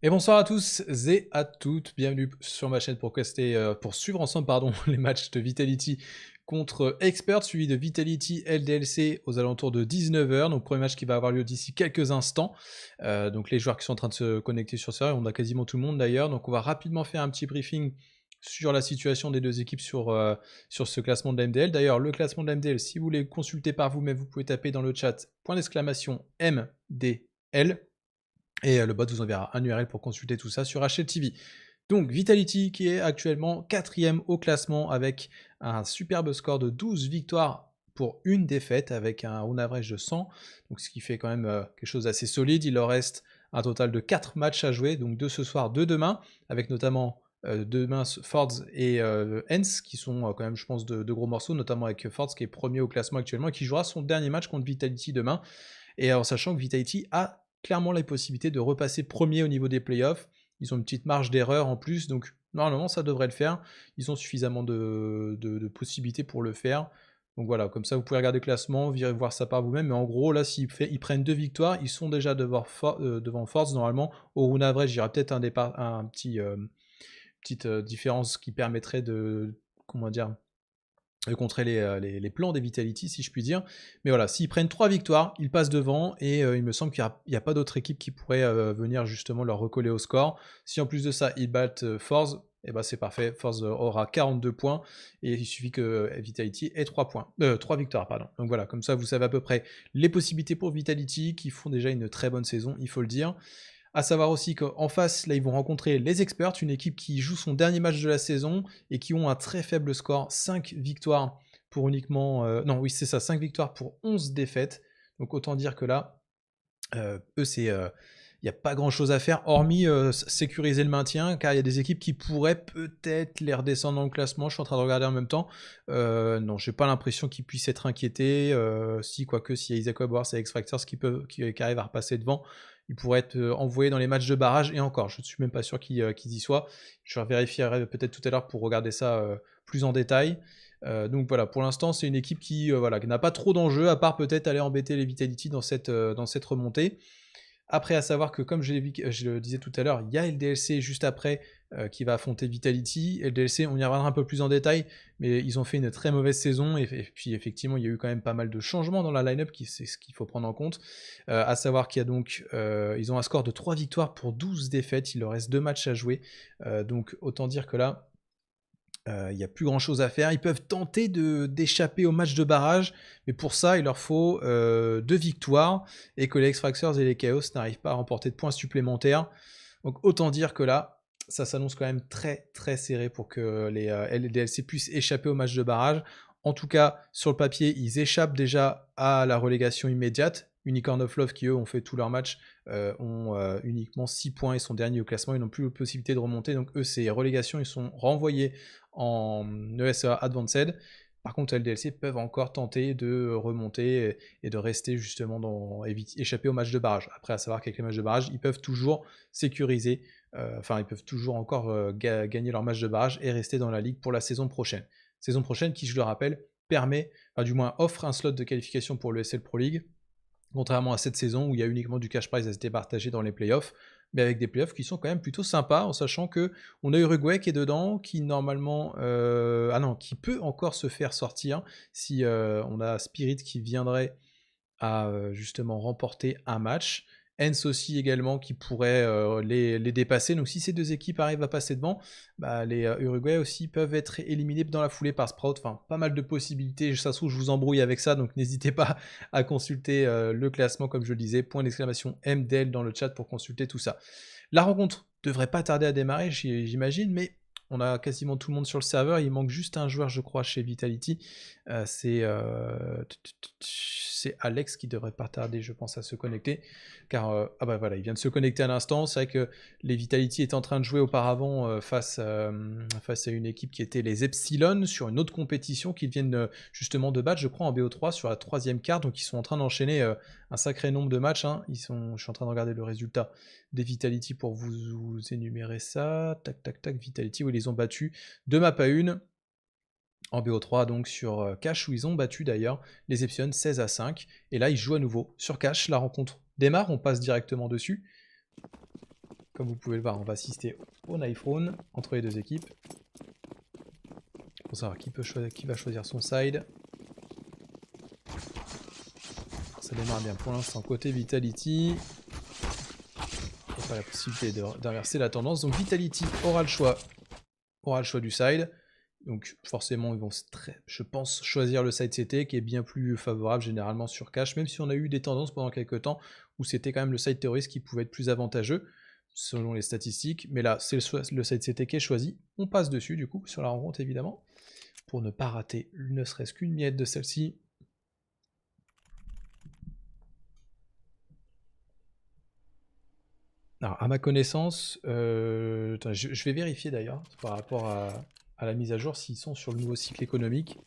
Et bonsoir à tous et à toutes, bienvenue sur ma chaîne pour suivre ensemble les matchs de Vitality contre Expert, suivi de Vitality LDLC aux alentours de 19h. Donc premier match qui va avoir lieu d'ici quelques instants. Donc les joueurs qui sont en train de se connecter sur ça, on a quasiment tout le monde d'ailleurs. Donc on va rapidement faire un petit briefing sur la situation des deux équipes sur ce classement de la MDL. D'ailleurs, le classement de la MDL, si vous voulez consulter par vous-même, vous pouvez taper dans le chat .! MDL. Et le bot vous enverra un URL pour consulter tout ça sur HLTV. Donc Vitality qui est actuellement 4ème au classement avec un superbe score de 12 victoires pour une défaite avec un on average de 100. Donc ce qui fait quand même quelque chose d'assez solide. Il leur reste un total de 4 matchs à jouer, donc 2 ce soir, 2 demain, avec notamment demain Fords et Hens qui sont quand même je pense de gros morceaux, notamment avec Fords qui est premier au classement actuellement et qui jouera son dernier match contre Vitality demain. Et en sachant que Vitality a clairement la possibilité de repasser premier au niveau des playoffs. Ils ont une petite marge d'erreur en plus, donc normalement ça devrait le faire. Ils ont suffisamment de possibilités pour le faire. Donc voilà, comme ça vous pouvez regarder le classement, voir ça par vous-même. Mais en gros, là, ils prennent 2 victoires, ils sont déjà devant Force. Normalement, au round average, il y aura peut-être petite différence qui permettrait de, comment dire, contrer les plans des Vitality, si je puis dire. Mais voilà, s'ils prennent 3 victoires, ils passent devant, et il me semble qu'il n'y a pas d'autre équipe qui pourrait venir justement leur recoller au score. Si en plus de ça, ils battent Force, et ben c'est parfait, Force aura 42 points, et il suffit que Vitality ait 3 victoires, pardon. Donc voilà, comme ça vous savez à peu près les possibilités pour Vitality, qui font déjà une très bonne saison, il faut le dire. À savoir aussi qu'en face, là, ils vont rencontrer les Experts, une équipe qui joue son dernier match de la saison et qui ont un très faible score, 5 victoires pour uniquement... non, oui, c'est ça, 5 victoires pour 11 défaites. Donc autant dire que là, eux, c'est... il n'y a pas grand chose à faire, hormis sécuriser le maintien, car il y a des équipes qui pourraient peut-être les redescendre dans le classement. Je suis en train de regarder en même temps. Non, j'ai pas l'impression qu'ils puissent être inquiétés. Si, quoique, s'il y a Isaac Wars et X-Factors qui arrivent à repasser devant, ils pourraient être envoyés dans les matchs de barrage. Et encore, je ne suis même pas sûr qu'ils y soient. Je vérifierai peut-être tout à l'heure pour regarder ça plus en détail. Donc voilà, pour l'instant, c'est une équipe qui n'a pas trop d'enjeux, à part peut-être aller embêter les Vitality dans cette remontée. Après, à savoir que, comme je le disais tout à l'heure, il y a LDLC juste après qui va affronter Vitality. LDLC, on y reviendra un peu plus en détail, mais ils ont fait une très mauvaise saison, et puis effectivement, il y a eu quand même pas mal de changements dans la line-up, c'est ce qu'il faut prendre en compte. À savoir qu'il y a donc, ils ont un score de 3 victoires pour 12 défaites, il leur reste 2 matchs à jouer, donc autant dire que là, il n'y a plus grand chose à faire. Ils peuvent tenter d'échapper au match de barrage, mais pour ça, il leur faut 2 victoires, et que les X-Fractors et les Chaos n'arrivent pas à remporter de points supplémentaires. Donc autant dire que là, ça s'annonce quand même très très serré pour que les LDLC puissent échapper au match de barrage. En tout cas, sur le papier, ils échappent déjà à la relégation immédiate. Unicorn of Love, qui eux ont fait tous leurs matchs, ont uniquement 6 points, ils sont derniers au classement, ils n'ont plus la possibilité de remonter, donc eux c'est relégation, ils sont renvoyés en ESA Advanced. Par contre, LDLC peuvent encore tenter de remonter et de rester justement échapper au match de barrage. Après, à savoir qu'avec les matchs de barrage, ils peuvent toujours sécuriser, ils peuvent toujours encore gagner leur match de barrage et rester dans la ligue pour la saison prochaine. Saison prochaine qui, je le rappelle, permet, du moins offre un slot de qualification pour le SL Pro League, contrairement à cette saison où il y a uniquement du cash prize à se départager dans les playoffs, mais avec des playoffs qui sont quand même plutôt sympas, en sachant que on a Uruguay qui est dedans, qui normalement, qui peut encore se faire sortir si on a Spirit qui viendrait à justement remporter un match. Hens aussi également qui pourrait les dépasser. Donc si ces deux équipes arrivent à passer devant, les Uruguay aussi peuvent être éliminés dans la foulée par Sprout. Enfin, pas mal de possibilités. Ça se trouve, je vous embrouille avec ça, donc n'hésitez pas à consulter le classement, comme je le disais. !MDL dans le chat pour consulter tout ça. La rencontre devrait pas tarder à démarrer, j'imagine, mais on a quasiment tout le monde sur le serveur. Il manque juste un joueur, je crois, chez Vitality. C'est Alex qui devrait pas tarder, je pense, à se connecter. Car, voilà, il vient de se connecter à l'instant. C'est vrai que les Vitality étaient en train de jouer auparavant face à une équipe qui était les Epsilon sur une autre compétition qu'ils viennent justement de battre, je crois, en BO3 sur la 3e carte. Donc ils sont en train d'enchaîner un sacré nombre de matchs. Hein. Je suis en train de regarder le résultat des Vitality pour vous énumérer ça. Tac, tac, tac, Vitality, où ils ont battu 2 maps à 1 en BO3, donc sur Cash, où ils ont battu d'ailleurs les Epsilon 16-5. Et là, ils jouent à nouveau sur Cash. La rencontre démarre, on passe directement dessus. Comme vous pouvez le voir, on va assister au knife round entre les deux équipes. Pour savoir qui va choisir son side. Ça démarre bien pour l'instant côté Vitality. Il n'y a pas la possibilité d'inverser la tendance. Donc Vitality aura le choix du side. Donc forcément ils vont, je pense, choisir le side CT qui est bien plus favorable généralement sur cash, même si on a eu des tendances pendant quelques temps où c'était quand même le side terroriste qui pouvait être plus avantageux selon les statistiques. Mais là c'est le side CT qui est choisi. On passe dessus du coup sur la rencontre évidemment pour ne pas rater ne serait-ce qu'une miette de celle-ci. Alors, à ma connaissance, je vais vérifier d'ailleurs par rapport à la mise à jour s'ils sont sur le nouveau cycle économique.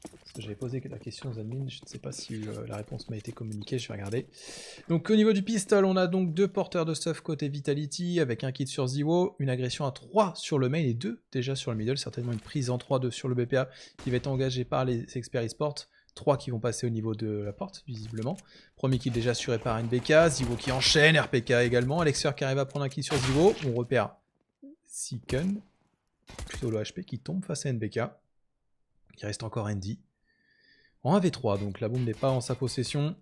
Parce que j'avais posé la question aux admins, je ne sais pas si la réponse m'a été communiquée, je vais regarder. Donc au niveau du pistol, on a donc 2 porteurs de stuff côté Vitality, avec un kit sur Ziwo, une agression à 3 sur le main et 2 déjà sur le middle, certainement une prise en 3-2 sur le BPA qui va être engagée par les experts e-sport. 3 qui vont passer au niveau de la porte, visiblement. Premier kill déjà assuré par NBK, Ziwo qui enchaîne, RPK également, Alexer qui arrive à prendre un kill sur Ziwo, on repère Siken, plutôt le HP qui tombe face à NBK. Il reste encore Andy. En 1v3, donc la bombe n'est pas en sa possession.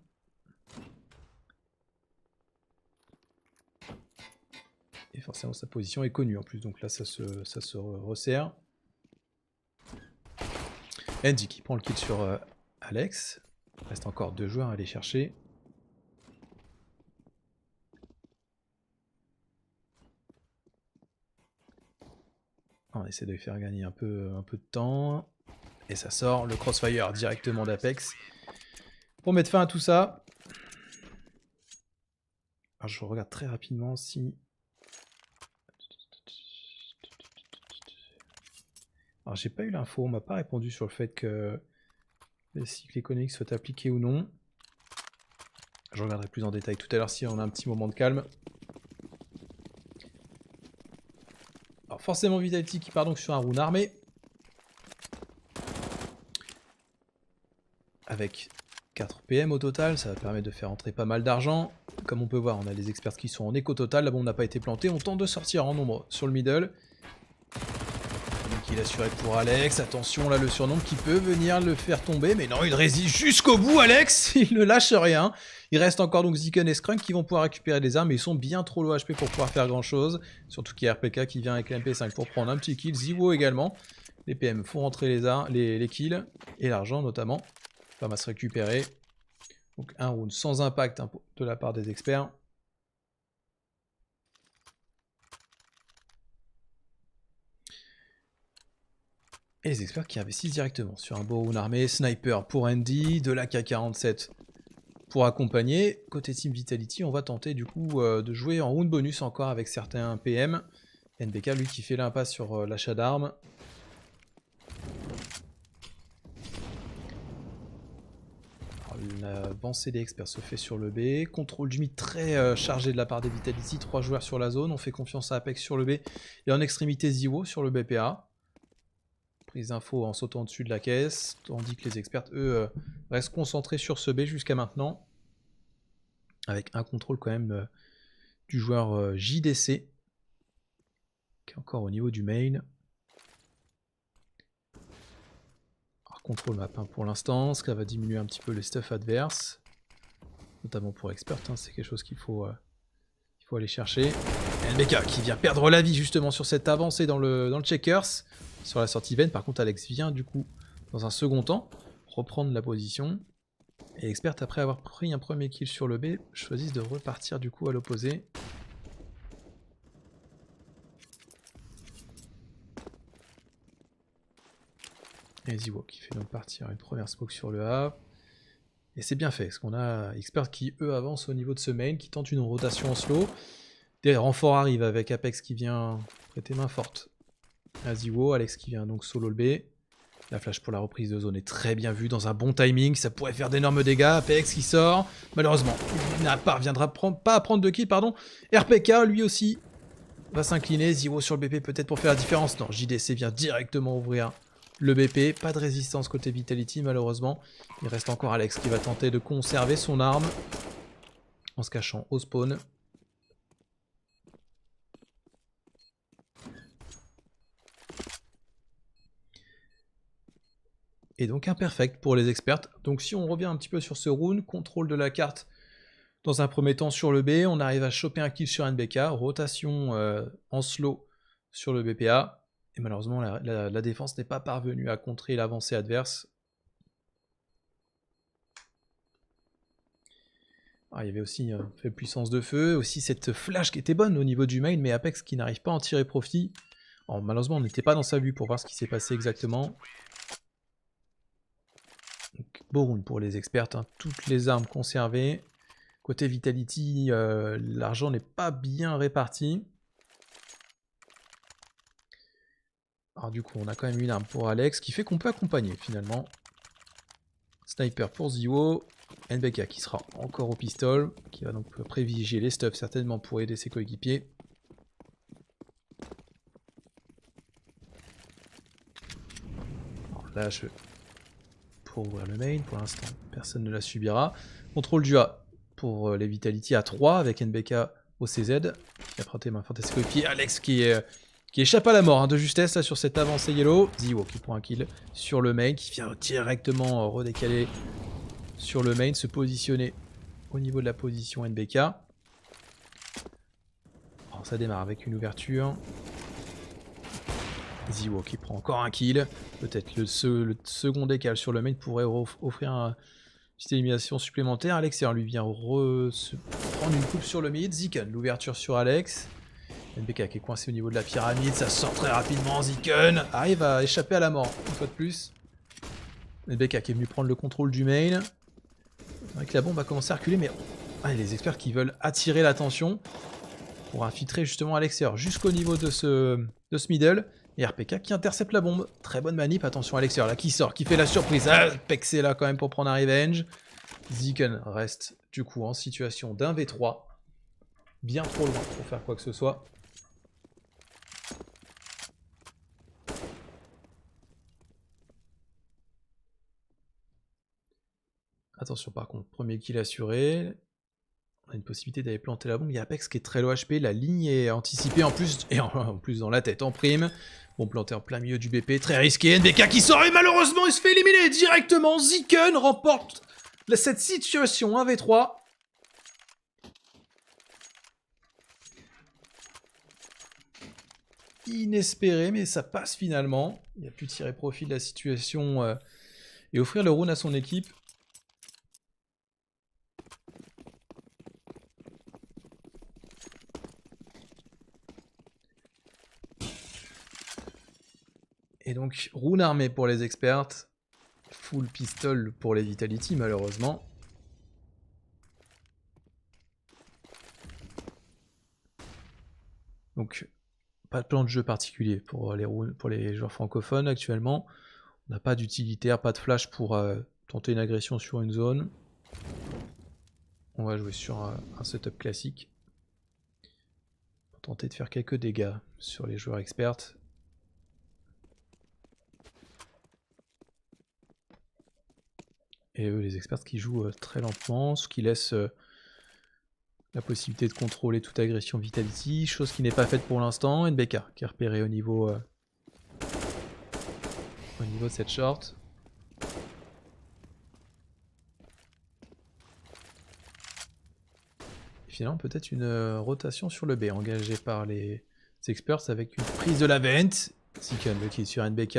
Et forcément sa position est connue en plus, donc là ça se resserre. Andy qui prend le kill sur Alex. Il reste encore 2 joueurs à aller chercher. On essaie de faire gagner un peu de temps. Et ça sort le crossfire directement d'Apex. Pour mettre fin à tout ça. Alors je regarde très rapidement si... Alors j'ai pas eu l'info, on m'a pas répondu sur le fait que les cycles économiques soient appliqués ou non. Je regarderai plus en détail tout à l'heure si on a un petit moment de calme. Alors forcément Vitality qui part donc sur un round armé. Avec 4 PM au total, ça va permettre de faire entrer pas mal d'argent. Comme on peut voir, on a les experts qui sont en éco total, la bombe n'a pas été plantée, on tente de sortir en nombre sur le middle. Il est assuré pour Alex, attention là le surnombre qui peut venir le faire tomber, mais non il résiste jusqu'au bout Alex, il ne lâche rien. Il reste encore donc Ziken et Scrunk qui vont pouvoir récupérer des armes, mais ils sont bien trop low HP pour pouvoir faire grand chose. Surtout qu'il y a RPK qui vient avec l'MP5 pour prendre un petit kill, Ziwo également. Les PM font rentrer les kills, et l'argent notamment, va se récupérer. Donc un round sans impact de la part des experts. Et les experts qui investissent directement sur un beau round armé, sniper pour Andy, de la K47 pour accompagner. Côté Team Vitality, on va tenter du coup de jouer en round bonus encore avec certains PM. NBK lui qui fait l'impasse sur l'achat d'armes. L'avancée des experts se fait sur le B. Contrôle du mid très chargé de la part des Vitality. 3 joueurs sur la zone. On fait confiance à Apex sur le B. Et en extrémité Ziwo sur le BPA. Prise d'info en sautant dessus de la caisse. Tandis que les experts, eux, restent concentrés sur ce B jusqu'à maintenant. Avec un contrôle quand même du joueur JDC. Qui est encore au niveau du main. Contrôle map pour l'instant, ce qui va diminuer un petit peu les stuff adverses, notamment pour expert, hein, c'est quelque chose qu'il faut aller chercher. NBK qui vient perdre la vie justement sur cette avancée dans le checkers, sur la sortie veine. Par contre Alex vient du coup dans un second temps reprendre la position, et expert après avoir pris un premier kill sur le B, choisissent de repartir du coup à l'opposé. Et Ziwo qui fait donc partir une première smoke sur le A. Et c'est bien fait, parce qu'on a Expert qui eux avancent au niveau de ce main, qui tente une rotation en slow. Des renforts arrivent avec Apex qui vient prêter main forte à Ziwo, Alex qui vient donc solo le B. La flash pour la reprise de zone est très bien vue, dans un bon timing, ça pourrait faire d'énormes dégâts. Apex qui sort, malheureusement, il ne parviendra pas à prendre de kill, pardon. RPK lui aussi va s'incliner, Ziwo sur le BP peut-être pour faire la différence. Non, JDC vient directement ouvrir le BP, pas de résistance côté Vitality malheureusement. Il reste encore Alex qui va tenter de conserver son arme en se cachant au spawn. Et donc imperfect pour les experts. Donc si on revient un petit peu sur ce rune, contrôle de la carte dans un premier temps sur le B, on arrive à choper un kill sur NBK, rotation en slow sur le BPA, et malheureusement la défense n'est pas parvenue à contrer l'avancée adverse. Ah, il y avait aussi faible puissance de feu, aussi cette flash qui était bonne au niveau du main, mais Apex qui n'arrive pas à en tirer profit. Alors, malheureusement on n'était pas dans sa vue pour voir ce qui s'est passé exactement. Donc, beau round pour les experts, hein. Toutes les armes conservées. Côté Vitality, l'argent n'est pas bien réparti. Alors du coup, on a quand même une arme pour Alex, qui fait qu'on peut accompagner finalement. Sniper pour Ziwo. NBK qui sera encore au pistol, qui va donc privilégier les stuffs certainement pour aider ses coéquipiers. Alors là, pour ouvrir le main, pour l'instant, personne ne la subira. Contrôle du A pour les Vitality à 3 avec NBK au CZ, qui a prêté main forte à ses coéquipiers. Alex qui échappe à la mort, hein, de justesse là, sur cette avancée yellow. Ziwo qui prend un kill sur le main, qui vient directement redécaler sur le main, se positionner au niveau de la position NBK. Alors ça démarre avec une ouverture. Ziwo qui prend encore un kill. Peut-être le second décal sur le main pourrait offrir une petite élimination supplémentaire. Alex lui vient se prendre une coupe sur le mid. Ziken, l'ouverture sur Alex. NBK qui est coincé au niveau de la pyramide. Ça sort très rapidement. Ziken arrive à échapper à la mort une fois de plus. NBK qui est venu prendre le contrôle du main. C'est vrai que la bombe va commencer à reculer, mais les experts qui veulent attirer l'attention pour infiltrer justement à l'extérieur jusqu'au niveau de ce middle. Et RPK qui intercepte la bombe. Très bonne manip, attention à l'extérieur là qui sort, qui fait la surprise. Apex est là quand même pour prendre un revenge. Ziken reste du coup en situation d'un V3. Bien trop loin pour faire quoi que ce soit. Attention par contre, premier kill assuré. On a une possibilité d'aller planter la bombe. Il y a Apex qui est très low HP. La ligne est anticipée en plus. Et en plus dans la tête en prime. Bon, planté en plein milieu du BP. Très risqué. NBK qui sort et malheureusement il se fait éliminer directement. Ziken remporte cette situation 1v3. Inespéré, mais ça passe finalement. Il a pu tirer profit de la situation et offrir le round à son équipe. Et donc, rune armée pour les experts. Full pistol pour les Vitality, malheureusement. Donc, pas de plan de jeu particulier pour les joueurs francophones actuellement. On n'a pas d'utilitaire, pas de flash pour tenter une agression sur une zone. On va jouer sur un setup classique. Pour tenter de faire quelques dégâts sur les joueurs experts. Et eux, les experts qui jouent très lentement, ce qui laisse la possibilité de contrôler toute agression Vitality, chose qui n'est pas faite pour l'instant. NBK qui est repéré au niveau de cette short. Et finalement, peut-être une rotation sur le B, engagée par les experts avec une prise de la Vent. Ziken qui est sur NBK,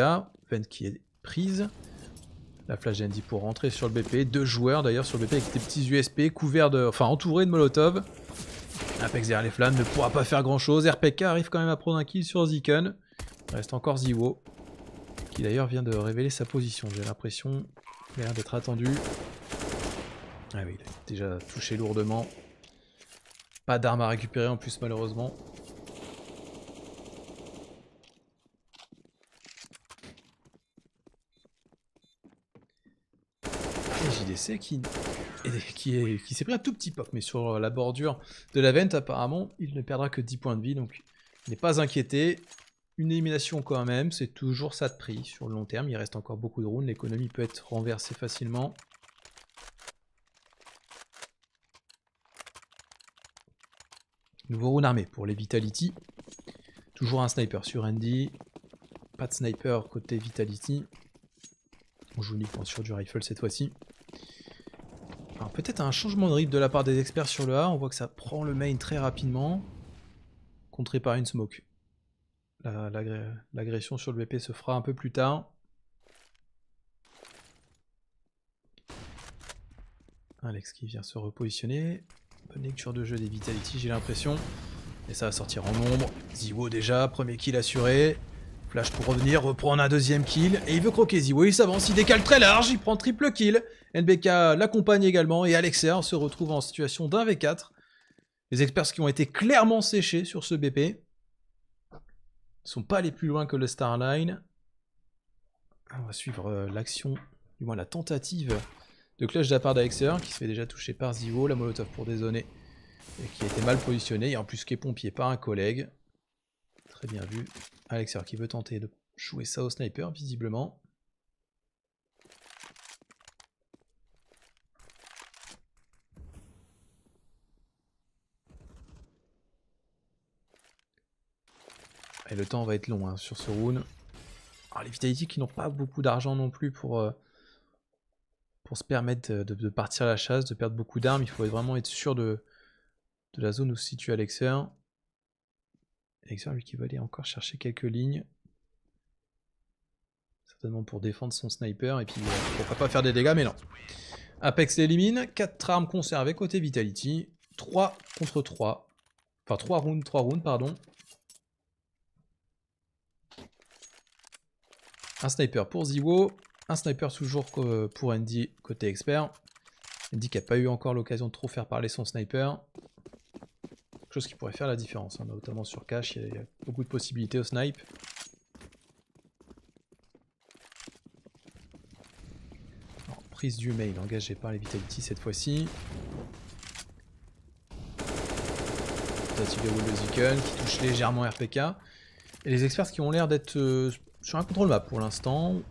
Vent qui est prise. La flash ND pour rentrer sur le BP. Deux joueurs d'ailleurs sur le BP avec des petits USP couverts entourés de Molotov. Apex derrière les flammes ne pourra pas faire grand chose. RPK arrive quand même à prendre un kill sur Ziken. Il reste encore Ziwo, qui d'ailleurs vient de révéler sa position. J'ai l'impression qu'il a l'air d'être attendu. Ah oui, il a déjà touché lourdement. Pas d'armes à récupérer en plus malheureusement. JDC qui s'est pris un tout petit pop, mais sur la bordure de la Vent apparemment il ne perdra que 10 points de vie, donc il n'est pas inquiété. Une élimination quand même, c'est toujours ça de prix sur le long terme, il reste encore beaucoup de rounds, l'économie peut être renversée facilement. Nouveau round armé pour les Vitality. Toujours un sniper sur Andy, pas de sniper côté Vitality. On joue uniquement sur du rifle cette fois-ci. Alors peut-être un changement de rythme de la part des experts sur le A. On voit que ça prend le main très rapidement. Contré par une smoke. L'agression sur le BP se fera un peu plus tard. Alex qui vient se repositionner. Bonne lecture de jeu des Vitality, j'ai l'impression. Et ça va sortir en nombre. Ziwo déjà, premier kill assuré. Flash pour revenir, reprendre un deuxième kill. Et il veut croquer Ziwo, il s'avance, il décale très large, il prend triple kill. NBK l'accompagne également et Alexer se retrouve en situation d'un v4. Les experts qui ont été clairement séchés sur ce BP. Ils ne sont pas allés plus loin que le Starline. On va suivre l'action, du moins la tentative de clutch de la part d'Alexer qui se fait déjà toucher par Ziwo. La molotov pour dézoner et qui a été mal positionné. Et en plus qui est pompier par un collègue. Très bien vu. Alexer qui veut tenter de jouer ça au sniper visiblement. Et le temps va être long hein, sur ce round. Alors les Vitality qui n'ont pas beaucoup d'argent non plus pour se permettre de partir à la chasse, de perdre beaucoup d'armes. Il faut vraiment être sûr de la zone où se situe Alexer. Alexer lui qui va aller encore chercher quelques lignes. Certainement pour défendre son sniper et puis pourquoi pas faire des dégâts, mais non. Apex l'élimine, 4 armes conservées côté Vitality. 3 contre 3. Enfin 3 rounds, pardon. Un sniper pour Ziwo, un sniper toujours pour Andy côté expert. Andy qui n'a pas eu encore l'occasion de trop faire parler son sniper. Quelque chose qui pourrait faire la différence, hein, notamment sur cache, il y a beaucoup de possibilités au snipe. Alors, prise du mail engagée par les Vitality cette fois-ci. Tentative de Wall de Ziken qui touche légèrement RPK. Et les experts qui ont l'air d'être sur un contrôle map pour l'instant.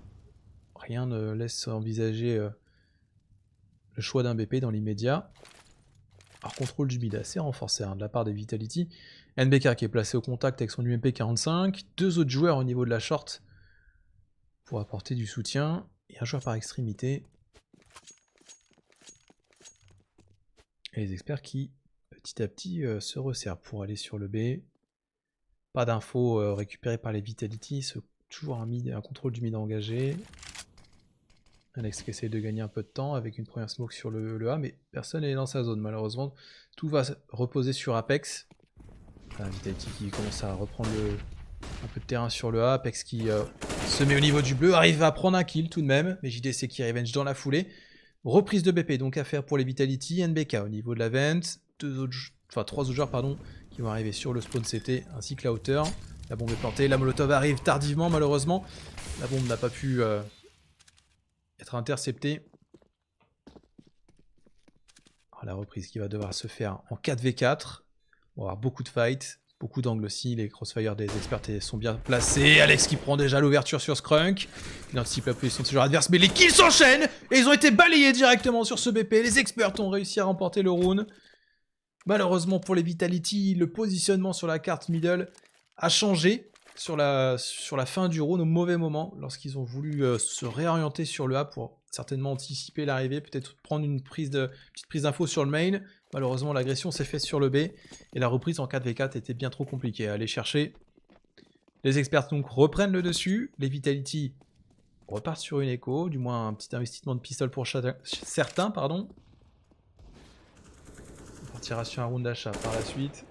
Rien ne laisse envisager le choix d'un BP dans l'immédiat. Alors contrôle du mid assez renforcé hein, de la part des Vitality. NBK qui est placé au contact avec son UMP 45. 2 autres joueurs au niveau de la short pour apporter du soutien. Et un joueur par extrémité. Et les experts qui petit à petit se resserrent pour aller sur le B. Pas d'infos récupérées par les Vitality. Toujours un contrôle du mid engagé. Alex qui essaie de gagner un peu de temps avec une première smoke sur le A, mais personne n'est dans sa zone malheureusement. Tout va reposer sur Apex. Vitality qui commence à reprendre un peu de terrain sur le A. Apex qui se met au niveau du bleu, arrive à prendre un kill tout de même, mais JDC qui revenge dans la foulée. Reprise de BP donc à faire pour les Vitality. NBK au niveau de la vent. 3 autres joueurs pardon, qui vont arriver sur le spawn CT ainsi que la hauteur. La bombe est plantée, la molotov arrive tardivement malheureusement. La bombe n'a pas pu être intercepté. Alors, la reprise qui va devoir se faire en 4v4. On va avoir beaucoup de fights, beaucoup d'angles aussi. Les crossfire des experts sont bien placés. Alex qui prend déjà l'ouverture sur Skrunk. Il anticipe la position de ses joueurs adverses, mais les kills s'enchaînent et ils ont été balayés directement sur ce BP. Les experts ont réussi à remporter le round. Malheureusement pour les Vitality, le positionnement sur la carte middle a changé sur la fin du round au mauvais moment, lorsqu'ils ont voulu se réorienter sur le A pour certainement anticiper l'arrivée, peut-être prendre une petite prise d'info sur le main. Malheureusement l'agression s'est faite sur le B, et la reprise en 4v4 était bien trop compliquée à aller chercher. Les experts donc reprennent le dessus, les Vitality repartent sur une écho, du moins un petit investissement de pistol pour certains, pardon. On partira sur un round d'achat par la suite.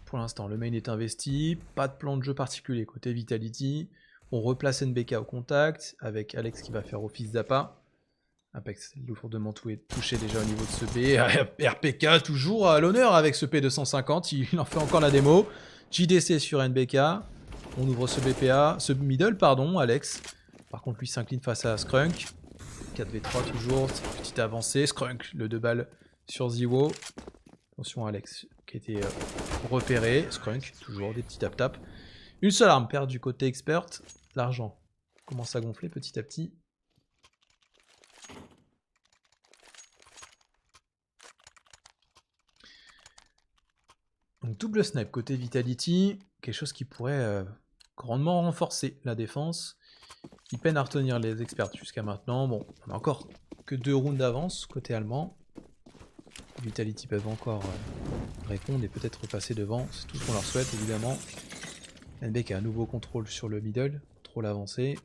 Pour l'instant, le main est investi, pas de plan de jeu particulier côté Vitality. On replace NBK au contact, avec Alex qui va faire office d'appât. Apex lourdement touché déjà au niveau de ce B. RPK toujours à l'honneur avec ce P250, il en fait encore la démo. JDC sur NBK. On ouvre ce BPA, ce middle pardon, Alex. Par contre lui s'incline face à Skrunk. 4v3 toujours, petite avancée. Skrunk, le 2 balles sur Ziwo. Attention Alex qui a été repéré. Skrunk, toujours des petits tap-tap. Une seule arme perdue côté expert. L'argent commence à gonfler petit à petit. Donc double snipe côté Vitality, quelque chose qui pourrait grandement renforcer la défense. Ils peinent à retenir les experts jusqu'à maintenant. Bon, on a encore que 2 rounds d'avance côté allemand. Vitality peuvent encore répondre et peut-être repasser devant. C'est tout ce qu'on leur souhaite évidemment. NBK a un nouveau contrôle sur le middle, contrôle avancé.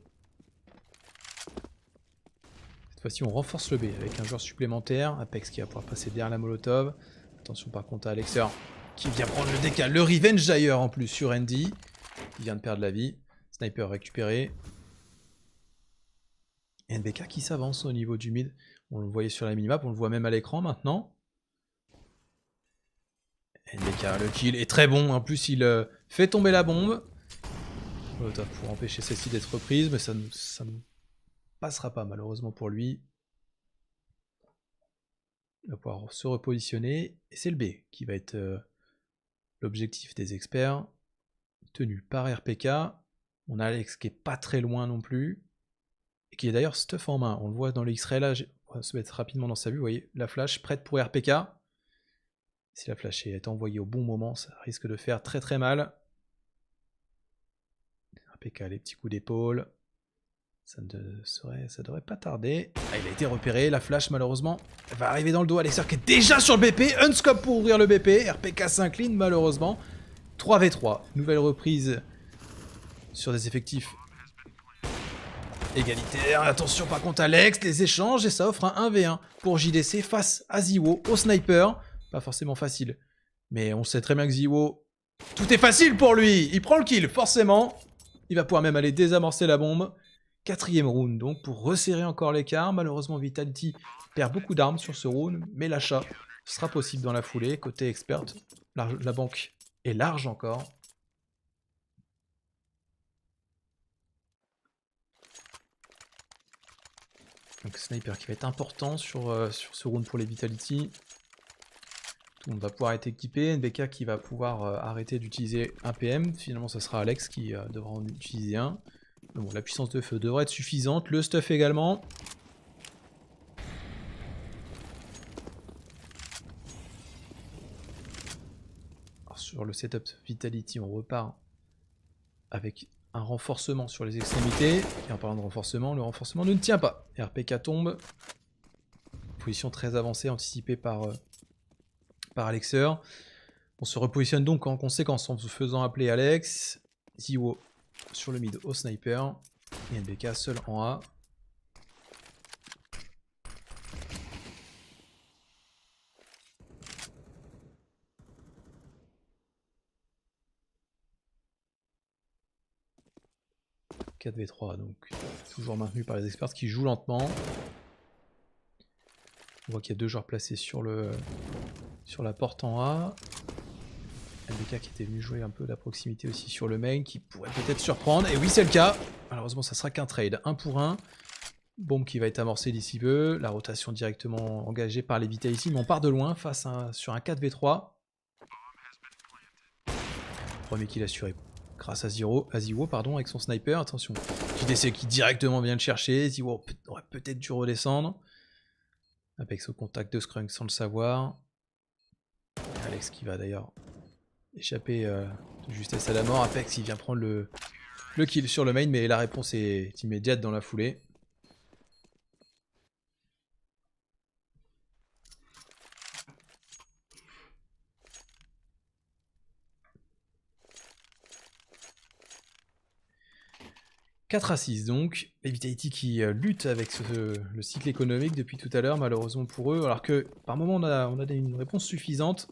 Cette fois-ci on renforce le B avec un joueur supplémentaire. Apex qui va pouvoir passer derrière la molotov. Attention par contre à Alexer qui vient prendre le décal. Le revenge d'ailleurs en plus sur Andy. Il vient de perdre la vie. Sniper récupéré. NBK qui s'avance au niveau du mid. On le voyait sur la minimap, on le voit même à l'écran maintenant. NBK, le kill est très bon. En plus, il fait tomber la bombe. Pour empêcher celle-ci d'être reprise, mais ça ne passera pas malheureusement pour lui. Il va pouvoir se repositionner. Et c'est le B qui va être l'objectif des experts. Tenu par RPK. On a Alex qui est pas très loin non plus. Et qui est d'ailleurs stuff en main. On le voit dans le X-ray là. On va se mettre rapidement dans sa vue. Vous voyez, la flash prête pour RPK. Si la flash est envoyée au bon moment, ça risque de faire très très mal. RPK, les petits coups d'épaule. Ça devrait pas tarder. Ah, il a été repéré. La flash, malheureusement, elle va arriver dans le dos. Alexer qui est déjà sur le BP. Unscope pour ouvrir le BP. RPK s'incline, malheureusement. 3v3. Nouvelle reprise sur des effectifs égalitaires. Attention par contre Alex, les échanges. Et ça offre un 1v1 pour JDC face à Ziwo au sniper. Pas forcément facile. Mais on sait très bien que Ziwo, tout est facile pour lui. Il prend le kill, forcément. Il va pouvoir même aller désamorcer la bombe. 4e round donc pour resserrer encore l'écart. Malheureusement Vitality perd beaucoup d'armes sur ce round. Mais l'achat sera possible dans la foulée. Côté expert, la banque est large encore. Donc sniper qui va être important sur ce round pour les Vitality. Tout le monde va pouvoir être équipé. NBK qui va pouvoir arrêter d'utiliser un PM. Finalement, ça sera Alex qui devra en utiliser un. Mais bon, la puissance de feu devrait être suffisante. Le stuff également. Alors, sur le setup Vitality, on repart avec un renforcement sur les extrémités. Et en parlant de renforcement, le renforcement ne tient pas. RPK tombe. Position très avancée, anticipée par Alexer. On se repositionne donc en conséquence en faisant appeler Alex. Ziwo sur le mid au sniper. Et NBK seul en A. « 4v3 donc toujours maintenu par les experts qui jouent lentement. On voit qu'il y a 2 joueurs placés sur la porte en A. NBK qui était venu jouer un peu la proximité aussi sur le main, qui pourrait peut-être surprendre. Et oui, c'est le cas. Malheureusement, ça sera qu'un trade. 1 pour 1. Bombe qui va être amorcée d'ici peu. La rotation directement engagée par les Vitality. Mais on part de loin sur un 4v3. Premier kill assuré grâce à Ziwo avec son sniper. Attention, JDC qui directement vient le chercher. Ziwo aurait peut-être dû redescendre. Apex au contact de Scrunk sans le savoir. Alex qui va d'ailleurs échapper de justesse à la mort. Apex il vient prendre le kill sur le main, mais la réponse est immédiate dans la foulée. « 4-6 donc, les Vitality qui luttent avec le cycle économique depuis tout à l'heure, malheureusement pour eux, alors que par moment on a une réponse suffisante.